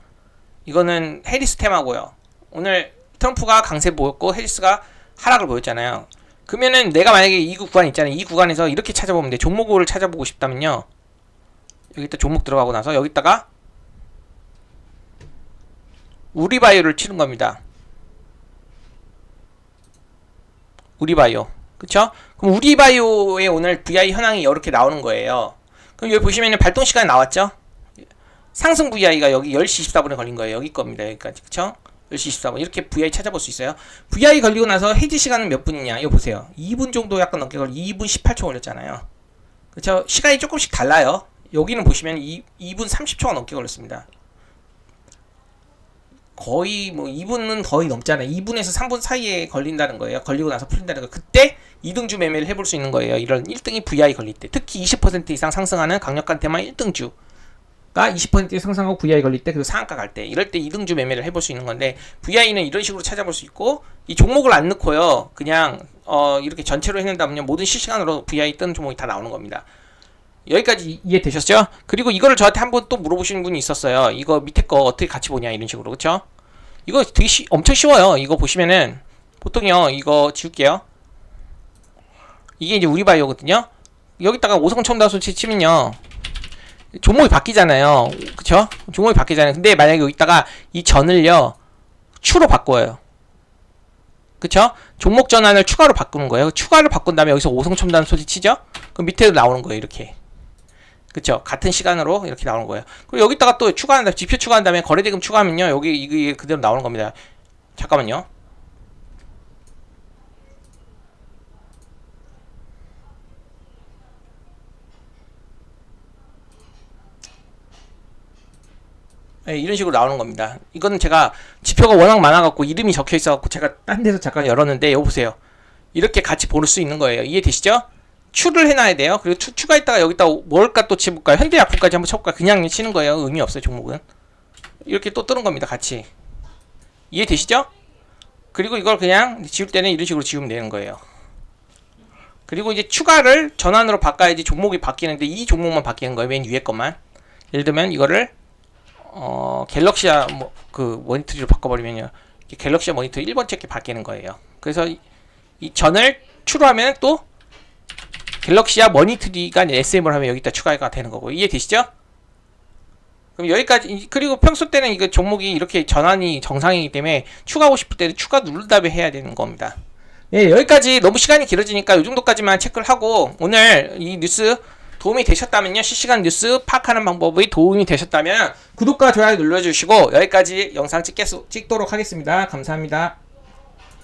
이거는 해리스 테마고요. 오늘 트럼프가 강세 보였고 해리스가 하락을 보였잖아요. 그러면은 내가 만약에 이 구간 있잖아요. 이 구간에서 이렇게 찾아보면 돼. 종목을 찾아보고 싶다면요. 여기다 종목 들어가고 나서 여기다가 우리바이오를 치는 겁니다. 우리바이오. 그쵸? 그럼 우리바이오의 오늘 VI 현황이 이렇게 나오는 거예요. 그럼 여기 보시면은 발동 시간이 나왔죠? 상승 VI가 여기 10시 24분에 걸린 거예요. 여기 겁니다. 여기까지. 그쵸? 10시 24분. 이렇게 VI 찾아볼 수 있어요. VI 걸리고 나서 해지 시간은 몇 분이냐? 이거 보세요. 2분 정도 약간 넘게 2분 18초 걸렸잖아요. 그쵸? 시간이 조금씩 달라요. 여기는 보시면 2분 30초가 넘게 걸렸습니다. 거의 뭐 2분은 거의 넘잖아요. 2분에서 3분 사이에 걸린다는 거예요. 걸리고 나서 풀린다는 거예요. 그때 2등주 매매를 해볼 수 있는 거예요. 이런 1등이 VI 걸릴 때. 특히 20% 이상 상승하는 강력한 테마 1등주가 20% 상승하고 VI 걸릴 때, 그리고 상한가 갈 때, 이럴 때 2등주 매매를 해볼 수 있는 건데, VI는 이런 식으로 찾아볼 수 있고, 이 종목을 안 넣고요. 그냥 이렇게 전체로 해낸다면요. 모든 실시간으로 VI 뜨는 종목이 다 나오는 겁니다. 여기까지 이해되셨죠? 그리고 이거를 저한테 한번 또 물어보시는 분이 있었어요. 이거 밑에 거 어떻게 같이 보냐 이런 식으로. 그쵸? 이거 되게 엄청 쉬워요. 이거 보시면은 보통요 이거 지울게요. 이게 이제 우리바이오거든요. 여기다가 오성첨단소치 치면요 종목이 바뀌잖아요. 그쵸? 종목이 바뀌잖아요. 근데 만약에 여기다가 이 전을요 추로 바꿔요. 그쵸? 종목 전환을 추가로 바꾸는 거예요. 추가를 바꾼 다음에 여기서 오성첨단소치 치죠? 그럼 밑에 나오는 거예요. 이렇게. 그쵸? 같은 시간으로 이렇게 나오는 거예요. 그리고 여기다가 또 추가한 다음에 지표 추가한 다음에 거래대금 추가하면요 여기 이게 그대로 나오는 겁니다. 잠깐만요. 네, 이런 식으로 나오는 겁니다. 이거는 제가 지표가 워낙 많아갖고 이름이 적혀 있어갖고 제가 딴 데서 잠깐 열었는데 여기 보세요. 이렇게 같이 볼 수 있는 거예요. 이해되시죠? 추를 해놔야 돼요. 그리고 추가했다가 여기다 뭘까 또 치볼까요? 현대약품까지 한번 쳐볼까요? 그냥 치는 거예요. 의미 없어요. 종목은. 이렇게 또 뜨는 겁니다. 같이. 이해되시죠? 그리고 이걸 그냥 지울 때는 이런 식으로 지우면 되는 거예요. 그리고 이제 추가를 전환으로 바꿔야지 종목이 바뀌는데 이 종목만 바뀌는 거예요. 맨 위에 것만. 예를 들면 이거를 갤럭시아 그 모니터리로 바꿔버리면요 갤럭시아 모니터 1번 책이 바뀌는 거예요. 그래서 이 전을 추루하면 또 갤럭시아 모니터리가 SM을 하면 여기다 추가가 되는 거고. 이해되시죠? 그럼 여기까지. 그리고 평소 때는 이거 종목이 이렇게 전환이 정상이기 때문에 추가하고 싶을 때는 추가 누른 다음에 해야 되는 겁니다. 네, 여기까지 너무 시간이 길어지니까 이 정도까지만 체크를 하고, 오늘 이 뉴스 도움이 되셨다면요, 실시간 뉴스 파악하는 방법이 도움이 되셨다면 구독과 좋아요 눌러주시고 여기까지 영상 찍도록 하겠습니다. 감사합니다.